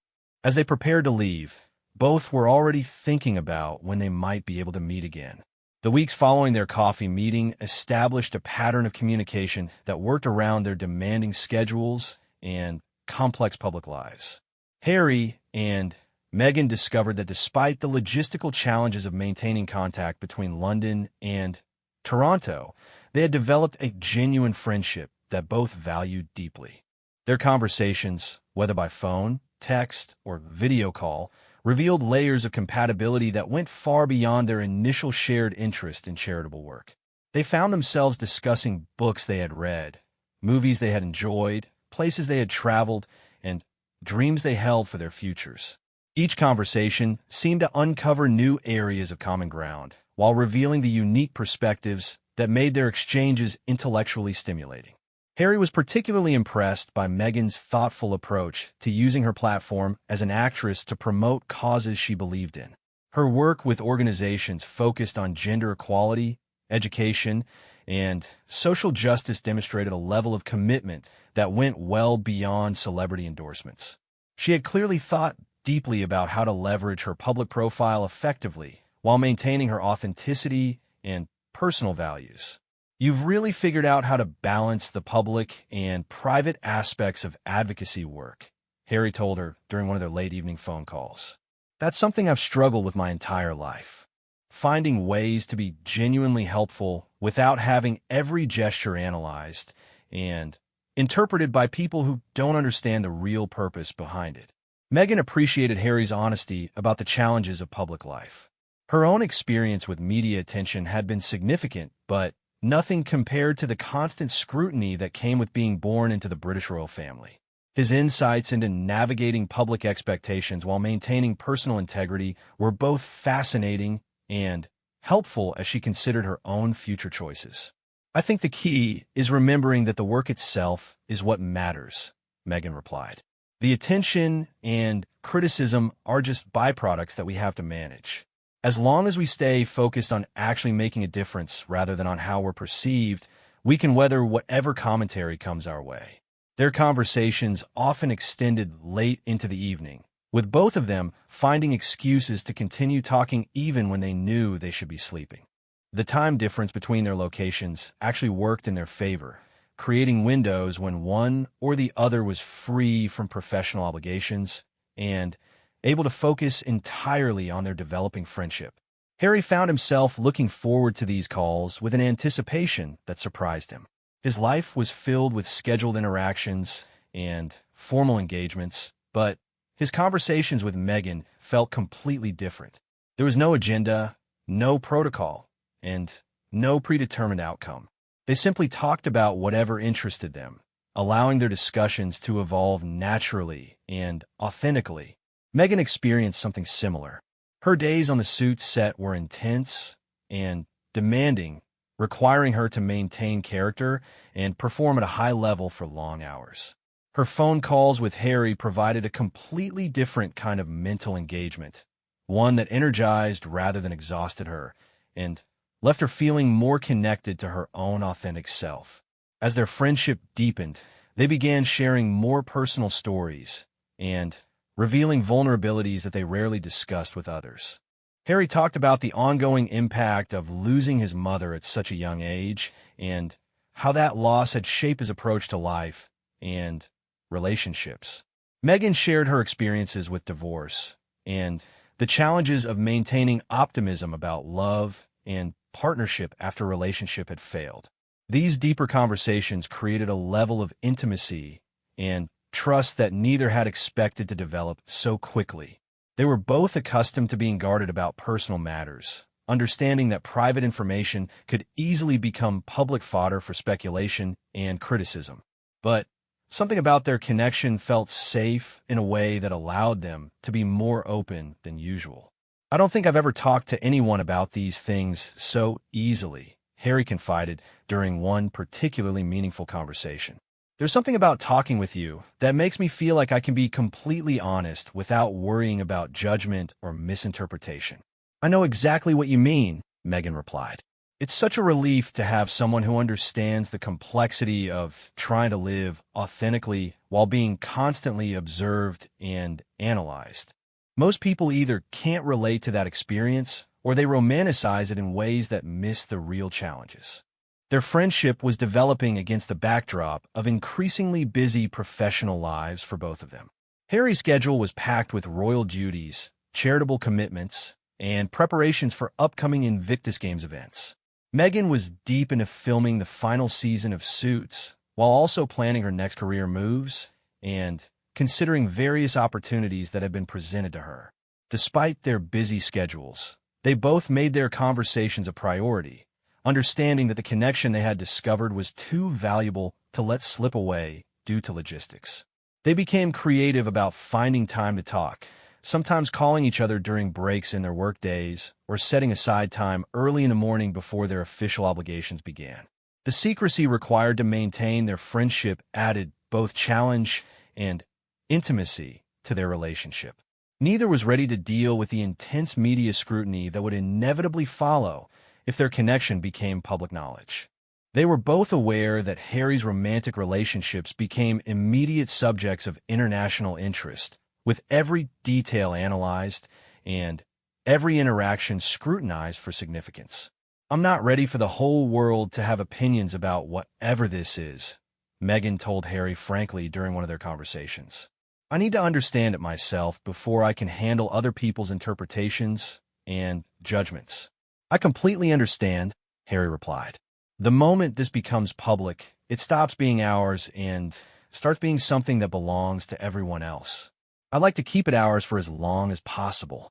As they prepared to leave, both were already thinking about when they might be able to meet again. The weeks following their coffee meeting established a pattern of communication that worked around their demanding schedules and complex public lives. Harry and Meghan discovered that despite the logistical challenges of maintaining contact between London and Toronto, they had developed a genuine friendship that both valued deeply. Their conversations, whether by phone, text, or video call, revealed layers of compatibility that went far beyond their initial shared interest in charitable work. They found themselves discussing books they had read, movies they had enjoyed, places they had traveled, and dreams they held for their futures. Each conversation seemed to uncover new areas of common ground, while revealing the unique perspectives that made their exchanges intellectually stimulating. Harry was particularly impressed by Meghan's thoughtful approach to using her platform as an actress to promote causes she believed in. Her work with organizations focused on gender equality, education, and social justice demonstrated a level of commitment that went well beyond celebrity endorsements. She had clearly thought deeply about how to leverage her public profile effectively while maintaining her authenticity and personal values. You've really figured out how to balance the public and private aspects of advocacy work, Harry told her during one of their late evening phone calls. That's something I've struggled with my entire life. Finding ways to be genuinely helpful without having every gesture analyzed and interpreted by people who don't understand the real purpose behind it. Meghan appreciated Harry's honesty about the challenges of public life. Her own experience with media attention had been significant, but nothing compared to the constant scrutiny that came with being born into the British royal family. His insights into navigating public expectations while maintaining personal integrity were both fascinating and helpful as she considered her own future choices. I think the key is remembering that the work itself is what matters, Meghan replied. The attention and criticism are just byproducts that we have to manage. As long as we stay focused on actually making a difference rather than on how we're perceived, we can weather whatever commentary comes our way. Their conversations often extended late into the evening, with both of them finding excuses to continue talking even when they knew they should be sleeping. The time difference between their locations actually worked in their favor, creating windows when one or the other was free from professional obligations and able to focus entirely on their developing friendship. Harry found himself looking forward to these calls with an anticipation that surprised him. His life was filled with scheduled interactions and formal engagements, but his conversations with Meghan felt completely different. There was no agenda, no protocol, and no predetermined outcome. They simply talked about whatever interested them, allowing their discussions to evolve naturally and authentically. Meghan experienced something similar. Her days on the Suits set were intense and demanding, requiring her to maintain character and perform at a high level for long hours. Her phone calls with Harry provided a completely different kind of mental engagement, one that energized rather than exhausted her, and left her feeling more connected to her own authentic self. As their friendship deepened, they began sharing more personal stories and revealing vulnerabilities that they rarely discussed with others. Harry talked about the ongoing impact of losing his mother at such a young age and how that loss had shaped his approach to life and relationships. Meghan shared her experiences with divorce and the challenges of maintaining optimism about love and partnership after a relationship had failed. These deeper conversations created a level of intimacy and trust that neither had expected to develop so quickly. They were both accustomed to being guarded about personal matters, understanding that private information could easily become public fodder for speculation and criticism. But something about their connection felt safe in a way that allowed them to be more open than usual. I don't think I've ever talked to anyone about these things so easily, Harry confided during one particularly meaningful conversation. There's something about talking with you that makes me feel like I can be completely honest without worrying about judgment or misinterpretation. I know exactly what you mean, Meghan replied. It's such a relief to have someone who understands the complexity of trying to live authentically while being constantly observed and analyzed. Most people either can't relate to that experience or they romanticize it in ways that miss the real challenges. Their friendship was developing against the backdrop of increasingly busy professional lives for both of them. Harry's schedule was packed with royal duties, charitable commitments, and preparations for upcoming Invictus Games events. Meghan was deep into filming the final season of Suits, while also planning her next career moves and considering various opportunities that had been presented to her. Despite their busy schedules, they both made their conversations a priority, understanding that the connection they had discovered was too valuable to let slip away due to logistics. They became creative about finding time to talk, sometimes calling each other during breaks in their work days or setting aside time early in the morning before their official obligations began. The secrecy required to maintain their friendship added both challenge and intimacy to their relationship. Neither was ready to deal with the intense media scrutiny that would inevitably follow if their connection became public knowledge. They were both aware that Harry's romantic relationships became immediate subjects of international interest, with every detail analyzed and every interaction scrutinized for significance. "I'm not ready for the whole world to have opinions about whatever this is," Meghan told Harry frankly during one of their conversations. "I need to understand it myself before I can handle other people's interpretations and judgments." "I completely understand," Harry replied. "The moment this becomes public, it stops being ours and starts being something that belongs to everyone else. I'd like to keep it ours for as long as possible."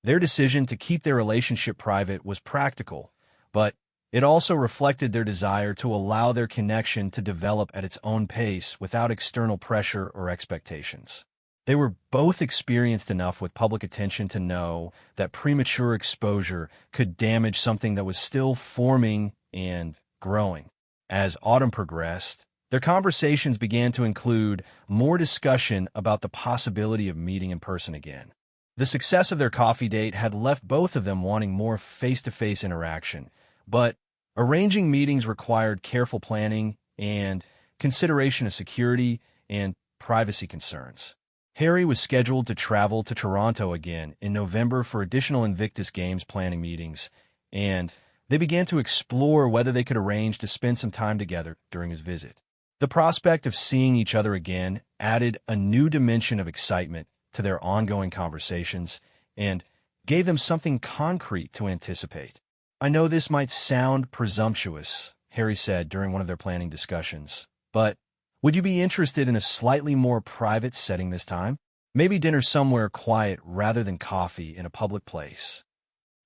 Their decision to keep their relationship private was practical, but it also reflected their desire to allow their connection to develop at its own pace without external pressure or expectations. They were both experienced enough with public attention to know that premature exposure could damage something that was still forming and growing. As autumn progressed, their conversations began to include more discussion about the possibility of meeting in person again. The success of their coffee date had left both of them wanting more face-to-face interaction, but arranging meetings required careful planning and consideration of security and privacy concerns. Harry was scheduled to travel to Toronto again in November for additional Invictus Games planning meetings, and they began to explore whether they could arrange to spend some time together during his visit. The prospect of seeing each other again added a new dimension of excitement to their ongoing conversations and gave them something concrete to anticipate. "I know this might sound presumptuous," Harry said during one of their planning discussions, "but would you be interested in a slightly more private setting this time? Maybe dinner somewhere quiet rather than coffee in a public place."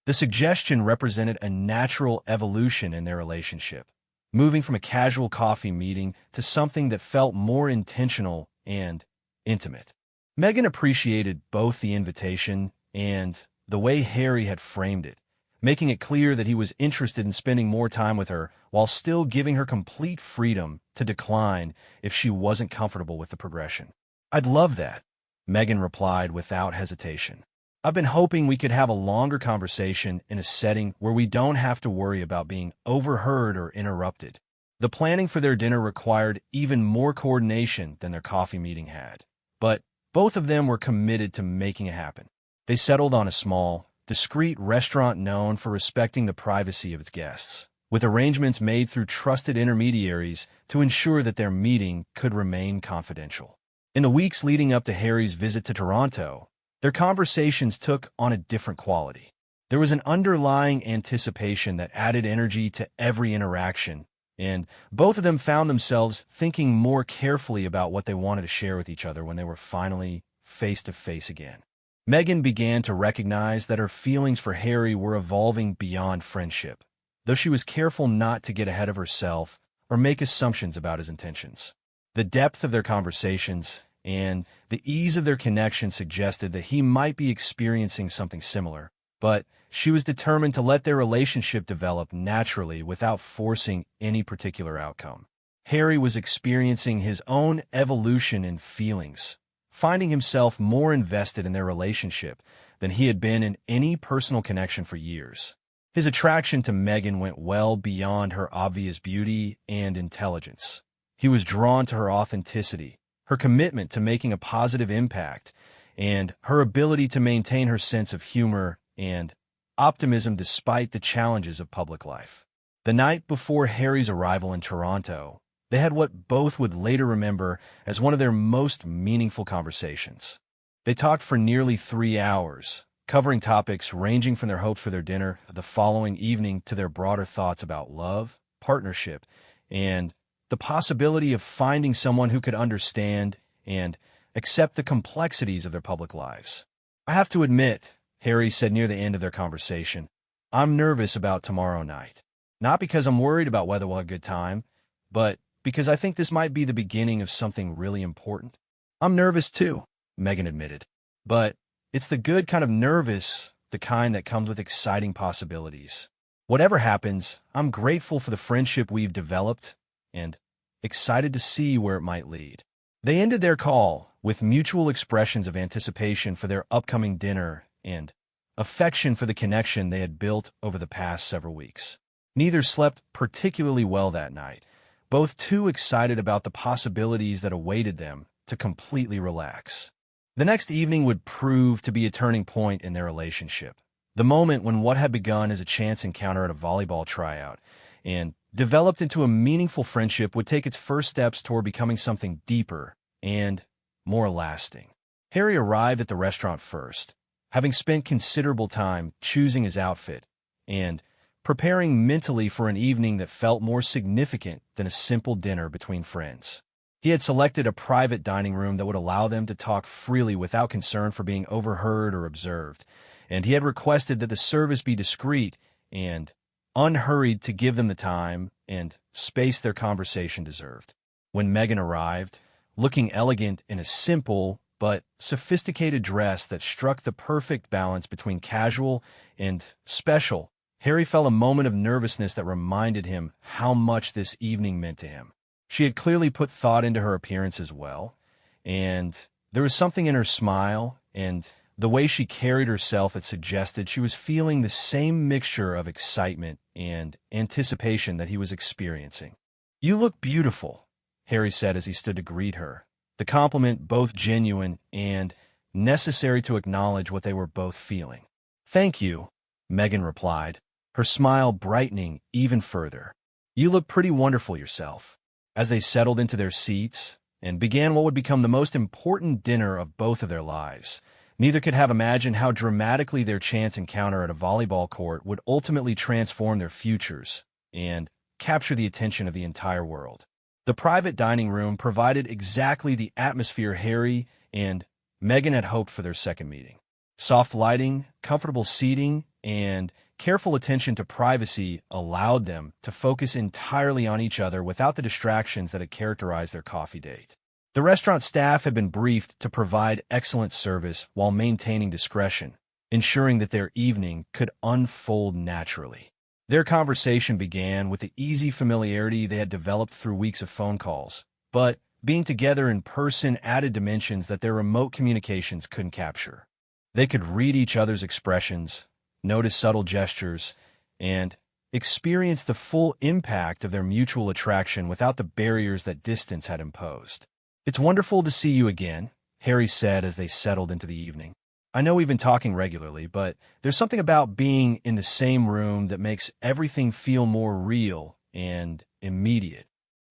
The suggestion represented a natural evolution in their relationship, moving from a casual coffee meeting to something that felt more intentional and intimate. Meghan appreciated both the invitation and the way Harry had framed it, making it clear that he was interested in spending more time with her while still giving her complete freedom to decline if she wasn't comfortable with the progression. "I'd love that," Meghan replied without hesitation. "I've been hoping we could have a longer conversation in a setting where we don't have to worry about being overheard or interrupted." The planning for their dinner required even more coordination than their coffee meeting had, but both of them were committed to making it happen. They settled on a small, discreet restaurant known for respecting the privacy of its guests, with arrangements made through trusted intermediaries to ensure that their meeting could remain confidential. In the weeks leading up to Harry's visit to Toronto, their conversations took on a different quality. There was an underlying anticipation that added energy to every interaction, and both of them found themselves thinking more carefully about what they wanted to share with each other when they were finally face-to-face again. Meghan began to recognize that her feelings for Harry were evolving beyond friendship, though she was careful not to get ahead of herself or make assumptions about his intentions. The depth of their conversations and the ease of their connection suggested that he might be experiencing something similar, but she was determined to let their relationship develop naturally without forcing any particular outcome. Harry was experiencing his own evolution in feelings, finding himself more invested in their relationship than he had been in any personal connection for years. His attraction to Meghan went well beyond her obvious beauty and intelligence. He was drawn to her authenticity, her commitment to making a positive impact, and her ability to maintain her sense of humor and optimism despite the challenges of public life. The night before Harry's arrival in Toronto, they had what both would later remember as one of their most meaningful conversations. They talked for nearly 3 hours, covering topics ranging from their hopes for their dinner the following evening to their broader thoughts about love, partnership, and the possibility of finding someone who could understand and accept the complexities of their public lives. "I have to admit," Harry said near the end of their conversation, "I'm nervous about tomorrow night. Not because I'm worried about whether we'll have a good time, but because I think this might be the beginning of something really important." "I'm nervous too," Meghan admitted. "But it's the good kind of nervous, the kind that comes with exciting possibilities. Whatever happens, I'm grateful for the friendship we've developed and excited to see where it might lead." They ended their call with mutual expressions of anticipation for their upcoming dinner and affection for the connection they had built over the past several weeks. Neither slept particularly well that night, both too excited about the possibilities that awaited them to completely relax. The next evening would prove to be a turning point in their relationship. The moment when what had begun as a chance encounter at a volleyball tryout and developed into a meaningful friendship would take its first steps toward becoming something deeper and more lasting. Harry arrived at the restaurant first, having spent considerable time choosing his outfit and preparing mentally for an evening that felt more significant than a simple dinner between friends. He had selected a private dining room that would allow them to talk freely without concern for being overheard or observed, and he had requested that the service be discreet and unhurried to give them the time and space their conversation deserved. When Meghan arrived, looking elegant in a simple but sophisticated dress that struck the perfect balance between casual and special, Harry felt a moment of nervousness that reminded him how much this evening meant to him. She had clearly put thought into her appearance as well, and there was something in her smile and the way she carried herself that suggested she was feeling the same mixture of excitement and anticipation that he was experiencing. "You look beautiful," Harry said as he stood to greet her, the compliment both genuine and necessary to acknowledge what they were both feeling. "Thank you," Meghan replied, her smile brightening even further. "You look pretty wonderful yourself." As they settled into their seats and began what would become the most important dinner of both of their lives, neither could have imagined how dramatically their chance encounter at a volleyball court would ultimately transform their futures and capture the attention of the entire world. The private dining room provided exactly the atmosphere Harry and Meghan had hoped for their second meeting. Soft lighting, comfortable seating, and careful attention to privacy allowed them to focus entirely on each other without the distractions that had characterized their coffee date. The restaurant staff had been briefed to provide excellent service while maintaining discretion, ensuring that their evening could unfold naturally. Their conversation began with the easy familiarity they had developed through weeks of phone calls, but being together in person added dimensions that their remote communications couldn't capture. They could read each other's expressions, notice subtle gestures, and experience the full impact of their mutual attraction without the barriers that distance had imposed. "It's wonderful to see you again," Harry said as they settled into the evening. "I know we've been talking regularly, but there's something about being in the same room that makes everything feel more real and immediate."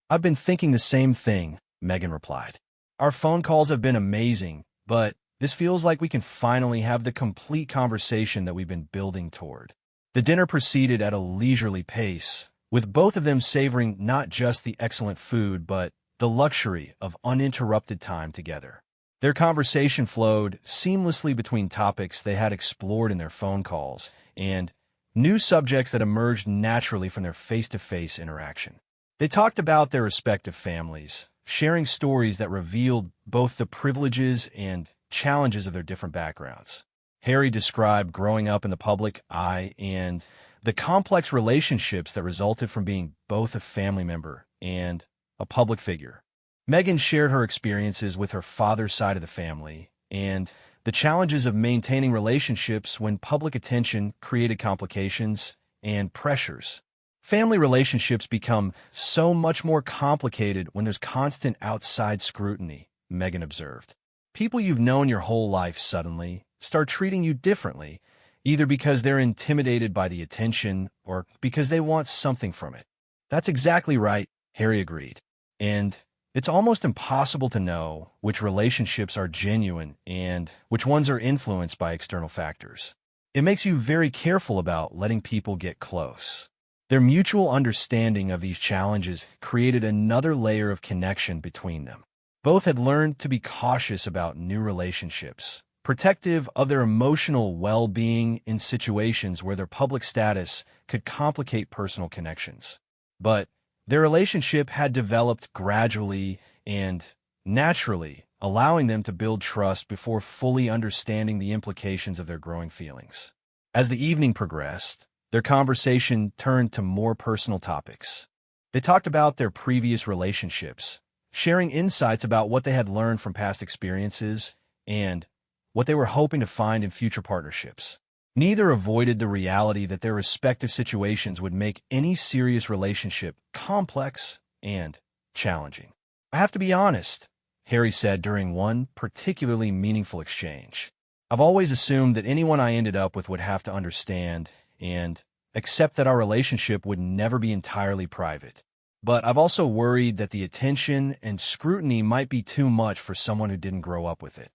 "I've been thinking the same thing," Meghan replied. "Our phone calls have been amazing, but this feels like we can finally have the complete conversation that we've been building toward." The dinner proceeded at a leisurely pace, with both of them savoring not just the excellent food, but the luxury of uninterrupted time together. Their conversation flowed seamlessly between topics they had explored in their phone calls and new subjects that emerged naturally from their face-to-face interaction. They talked about their respective families, sharing stories that revealed both the privileges and challenges of their different backgrounds. Harry described growing up in the public eye and the complex relationships that resulted from being both a family member and a public figure. Meghan shared her experiences with her father's side of the family and the challenges of maintaining relationships when public attention created complications and pressures. Family relationships become so much more complicated when there's constant outside scrutiny, Meghan observed. People you've known your whole life suddenly start treating you differently, either because they're intimidated by the attention or because they want something from it. "That's exactly right," Harry agreed. "And it's almost impossible to know which relationships are genuine and which ones are influenced by external factors. It makes you very careful about letting people get close." Their mutual understanding of these challenges created another layer of connection between them. Both had learned to be cautious about new relationships, protective of their emotional well-being in situations where their public status could complicate personal connections. But their relationship had developed gradually and naturally, allowing them to build trust before fully understanding the implications of their growing feelings. As the evening progressed, their conversation turned to more personal topics. They talked about their previous relationships, sharing insights about what they had learned from past experiences and what they were hoping to find in future partnerships. Neither avoided the reality that their respective situations would make any serious relationship complex and challenging. "I have to be honest," Harry said during one particularly meaningful exchange. I've always assumed that anyone I ended up with would have to understand and accept that our relationship would never be entirely private. But I've also worried that the attention and scrutiny might be too much for someone who didn't grow up with it.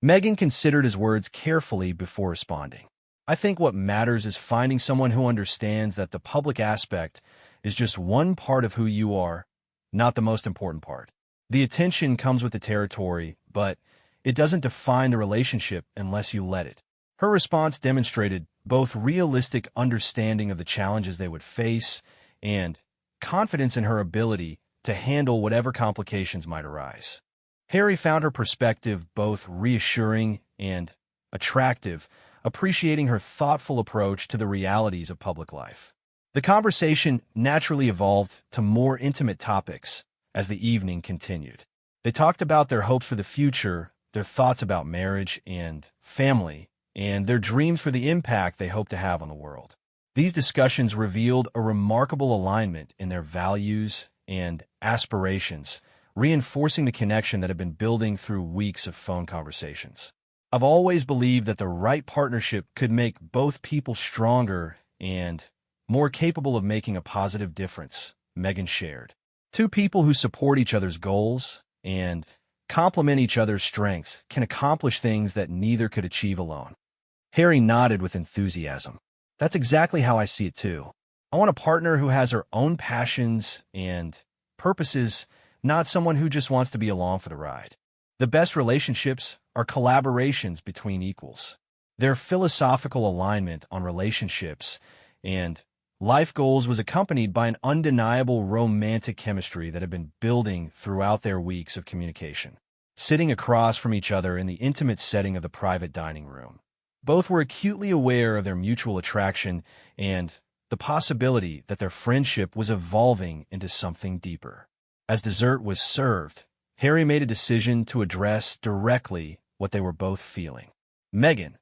Meghan considered his words carefully before responding. I think what matters is finding someone who understands that the public aspect is just one part of who you are, not the most important part. The attention comes with the territory, but it doesn't define the relationship unless you let it. Her response demonstrated both realistic understanding of the challenges they would face and confidence in her ability to handle whatever complications might arise. Harry found her perspective both reassuring and attractive, appreciating her thoughtful approach to the realities of public life. The conversation naturally evolved to more intimate topics as the evening continued. They talked about their hopes for the future, their thoughts about marriage and family, and their dreams for the impact they hope to have on the world. These discussions revealed a remarkable alignment in their values and aspirations, reinforcing the connection that had been building through weeks of phone conversations. I've always believed that the right partnership could make both people stronger and more capable of making a positive difference, Meghan shared. Two people who support each other's goals and complement each other's strengths can accomplish things that neither could achieve alone. Harry nodded with enthusiasm. That's exactly how I see it too. I want a partner who has her own passions and purposes, not someone who just wants to be along for the ride. The best relationships are collaborations between equals. Their philosophical alignment on relationships and life goals was accompanied by an undeniable romantic chemistry that had been building throughout their weeks of communication. Sitting across from each other in the intimate setting of the private dining room, both were acutely aware of their mutual attraction and the possibility that their friendship was evolving into something deeper. As dessert was served, Harry made a decision to address directly what they were both feeling. Meghan,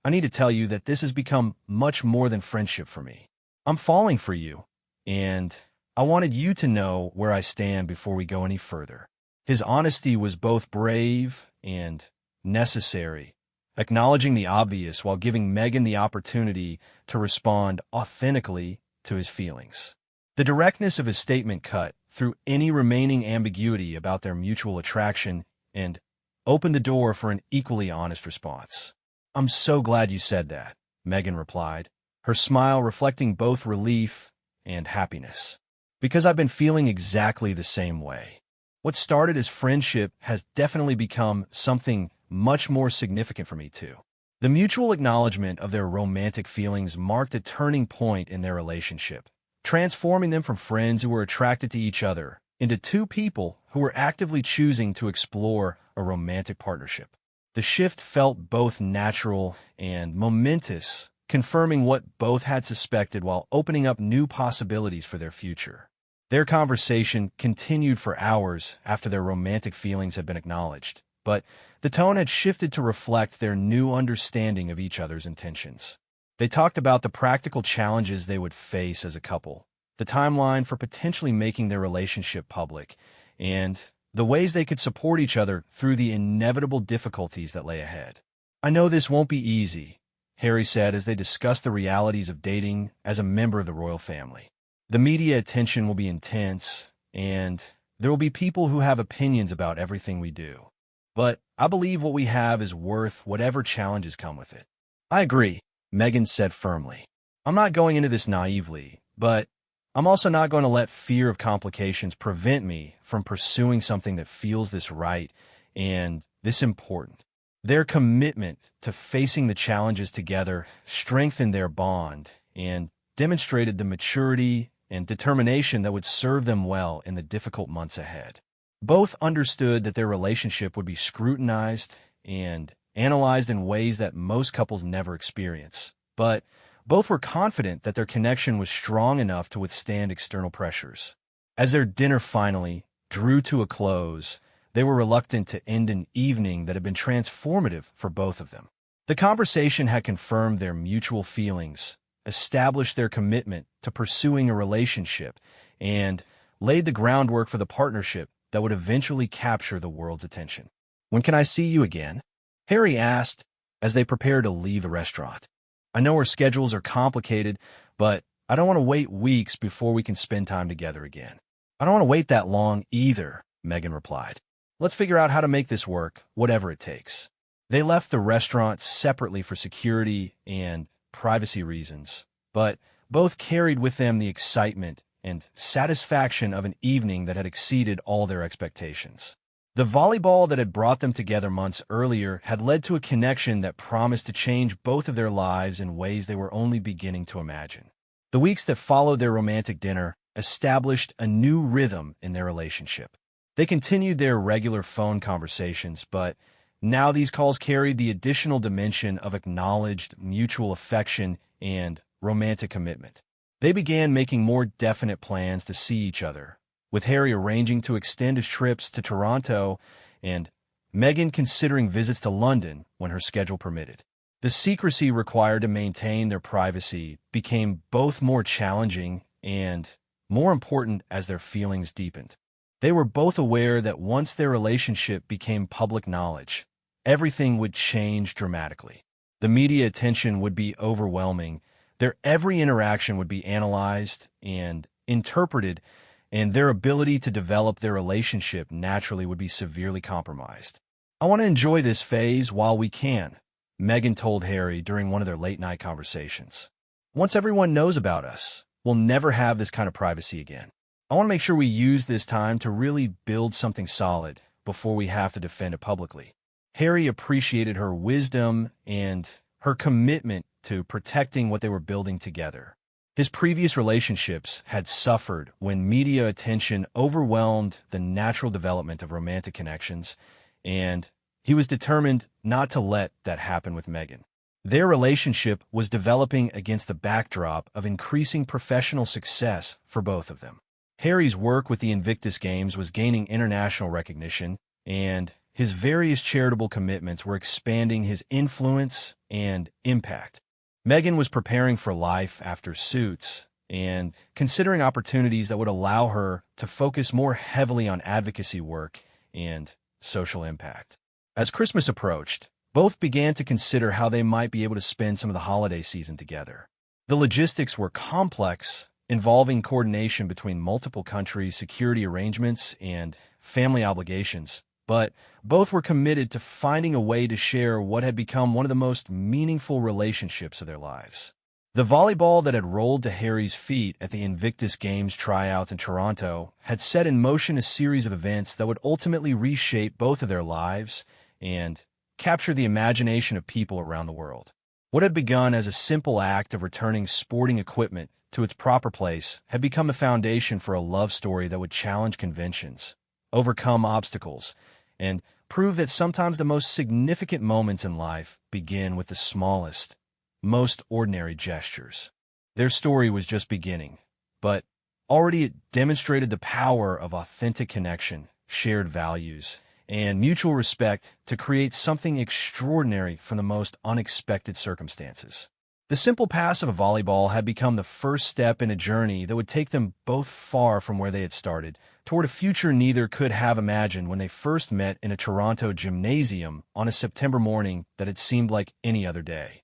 I need to tell you that this has become much more than friendship for me. I'm falling for you, and I wanted you to know where I stand before we go any further. His honesty was both brave and necessary, acknowledging the obvious while giving Meghan the opportunity to respond authentically to his feelings. The directness of his statement cut through any remaining ambiguity about their mutual attraction and opened the door for an equally honest response. I'm so glad you said that, Meghan replied, her smile reflecting both relief and happiness. Because I've been feeling exactly the same way. What started as friendship has definitely become something much more significant for me too. The mutual acknowledgement of their romantic feelings marked a turning point in their relationship, transforming them from friends who were attracted to each other into two people who were actively choosing to explore a romantic partnership. The shift felt both natural and momentous, confirming what both had suspected while opening up new possibilities for their future. Their conversation continued for hours after their romantic feelings had been acknowledged, but the tone had shifted to reflect their new understanding of each other's intentions. They talked about the practical challenges they would face as a couple, the timeline for potentially making their relationship public, and the ways they could support each other through the inevitable difficulties that lay ahead. I know this won't be easy, Harry said as they discussed the realities of dating as a member of the royal family. The media attention will be intense, and there will be people who have opinions about everything we do. But I believe what we have is worth whatever challenges come with it. I agree, Meghan said firmly. I'm not going into this naively, but I'm also not going to let fear of complications prevent me from pursuing something that feels this right and this important. Their commitment to facing the challenges together strengthened their bond and demonstrated the maturity and determination that would serve them well in the difficult months ahead. Both understood that their relationship would be scrutinized and analyzed in ways that most couples never experience, but both were confident that their connection was strong enough to withstand external pressures. As their dinner finally drew to a close, they were reluctant to end an evening that had been transformative for both of them. The conversation had confirmed their mutual feelings, established their commitment to pursuing a relationship, and laid the groundwork for the partnership that would eventually capture the world's attention. "When can I see you again?" Harry asked as they prepared to leave the restaurant. "I know our schedules are complicated, but I don't want to wait weeks before we can spend time together again." "I don't want to wait that long either," Meghan replied. "Let's figure out how to make this work, whatever it takes." They left the restaurant separately for security and privacy reasons, but both carried with them the excitement and satisfaction of an evening that had exceeded all their expectations. The volleyball that had brought them together months earlier had led to a connection that promised to change both of their lives in ways they were only beginning to imagine. The weeks that followed their romantic dinner established a new rhythm in their relationship. They continued their regular phone conversations, but now these calls carried the additional dimension of acknowledged mutual affection and romantic commitment. They began making more definite plans to see each other, with Harry arranging to extend his trips to Toronto and Meghan considering visits to London when her schedule permitted. The secrecy required to maintain their privacy became both more challenging and more important as their feelings deepened. They were both aware that once their relationship became public knowledge, everything would change dramatically. The media attention would be overwhelming. Their every interaction would be analyzed and interpreted, and their ability to develop their relationship naturally would be severely compromised. "I want to enjoy this phase while we can," Meghan told Harry during one of their late-night conversations. "Once everyone knows about us, we'll never have this kind of privacy again. I want to make sure we use this time to really build something solid before we have to defend it publicly." Harry appreciated her wisdom and her commitment to protecting what they were building together. His previous relationships had suffered when media attention overwhelmed the natural development of romantic connections, and he was determined not to let that happen with Meghan. Their relationship was developing against the backdrop of increasing professional success for both of them. Harry's work with the Invictus Games was gaining international recognition, and his various charitable commitments were expanding his influence and impact. Meghan was preparing for life after Suits and considering opportunities that would allow her to focus more heavily on advocacy work and social impact. As Christmas approached, both began to consider how they might be able to spend some of the holiday season together. The logistics were complex, involving coordination between multiple countries, security arrangements, and family obligations, but both were committed to finding a way to share what had become one of the most meaningful relationships of their lives. The volleyball that had rolled to Harry's feet at the Invictus Games tryouts in Toronto had set in motion a series of events that would ultimately reshape both of their lives and capture the imagination of people around the world. What had begun as a simple act of returning sporting equipment to its proper place had become the foundation for a love story that would challenge conventions, overcome obstacles, and prove that sometimes the most significant moments in life begin with the smallest, most ordinary gestures. Their story was just beginning, but already it demonstrated the power of authentic connection, shared values, and mutual respect to create something extraordinary from the most unexpected circumstances. The simple pass of a volleyball had become the first step in a journey that would take them both far from where they had started, toward a future neither could have imagined when they first met in a Toronto gymnasium on a September morning that had seemed like any other day.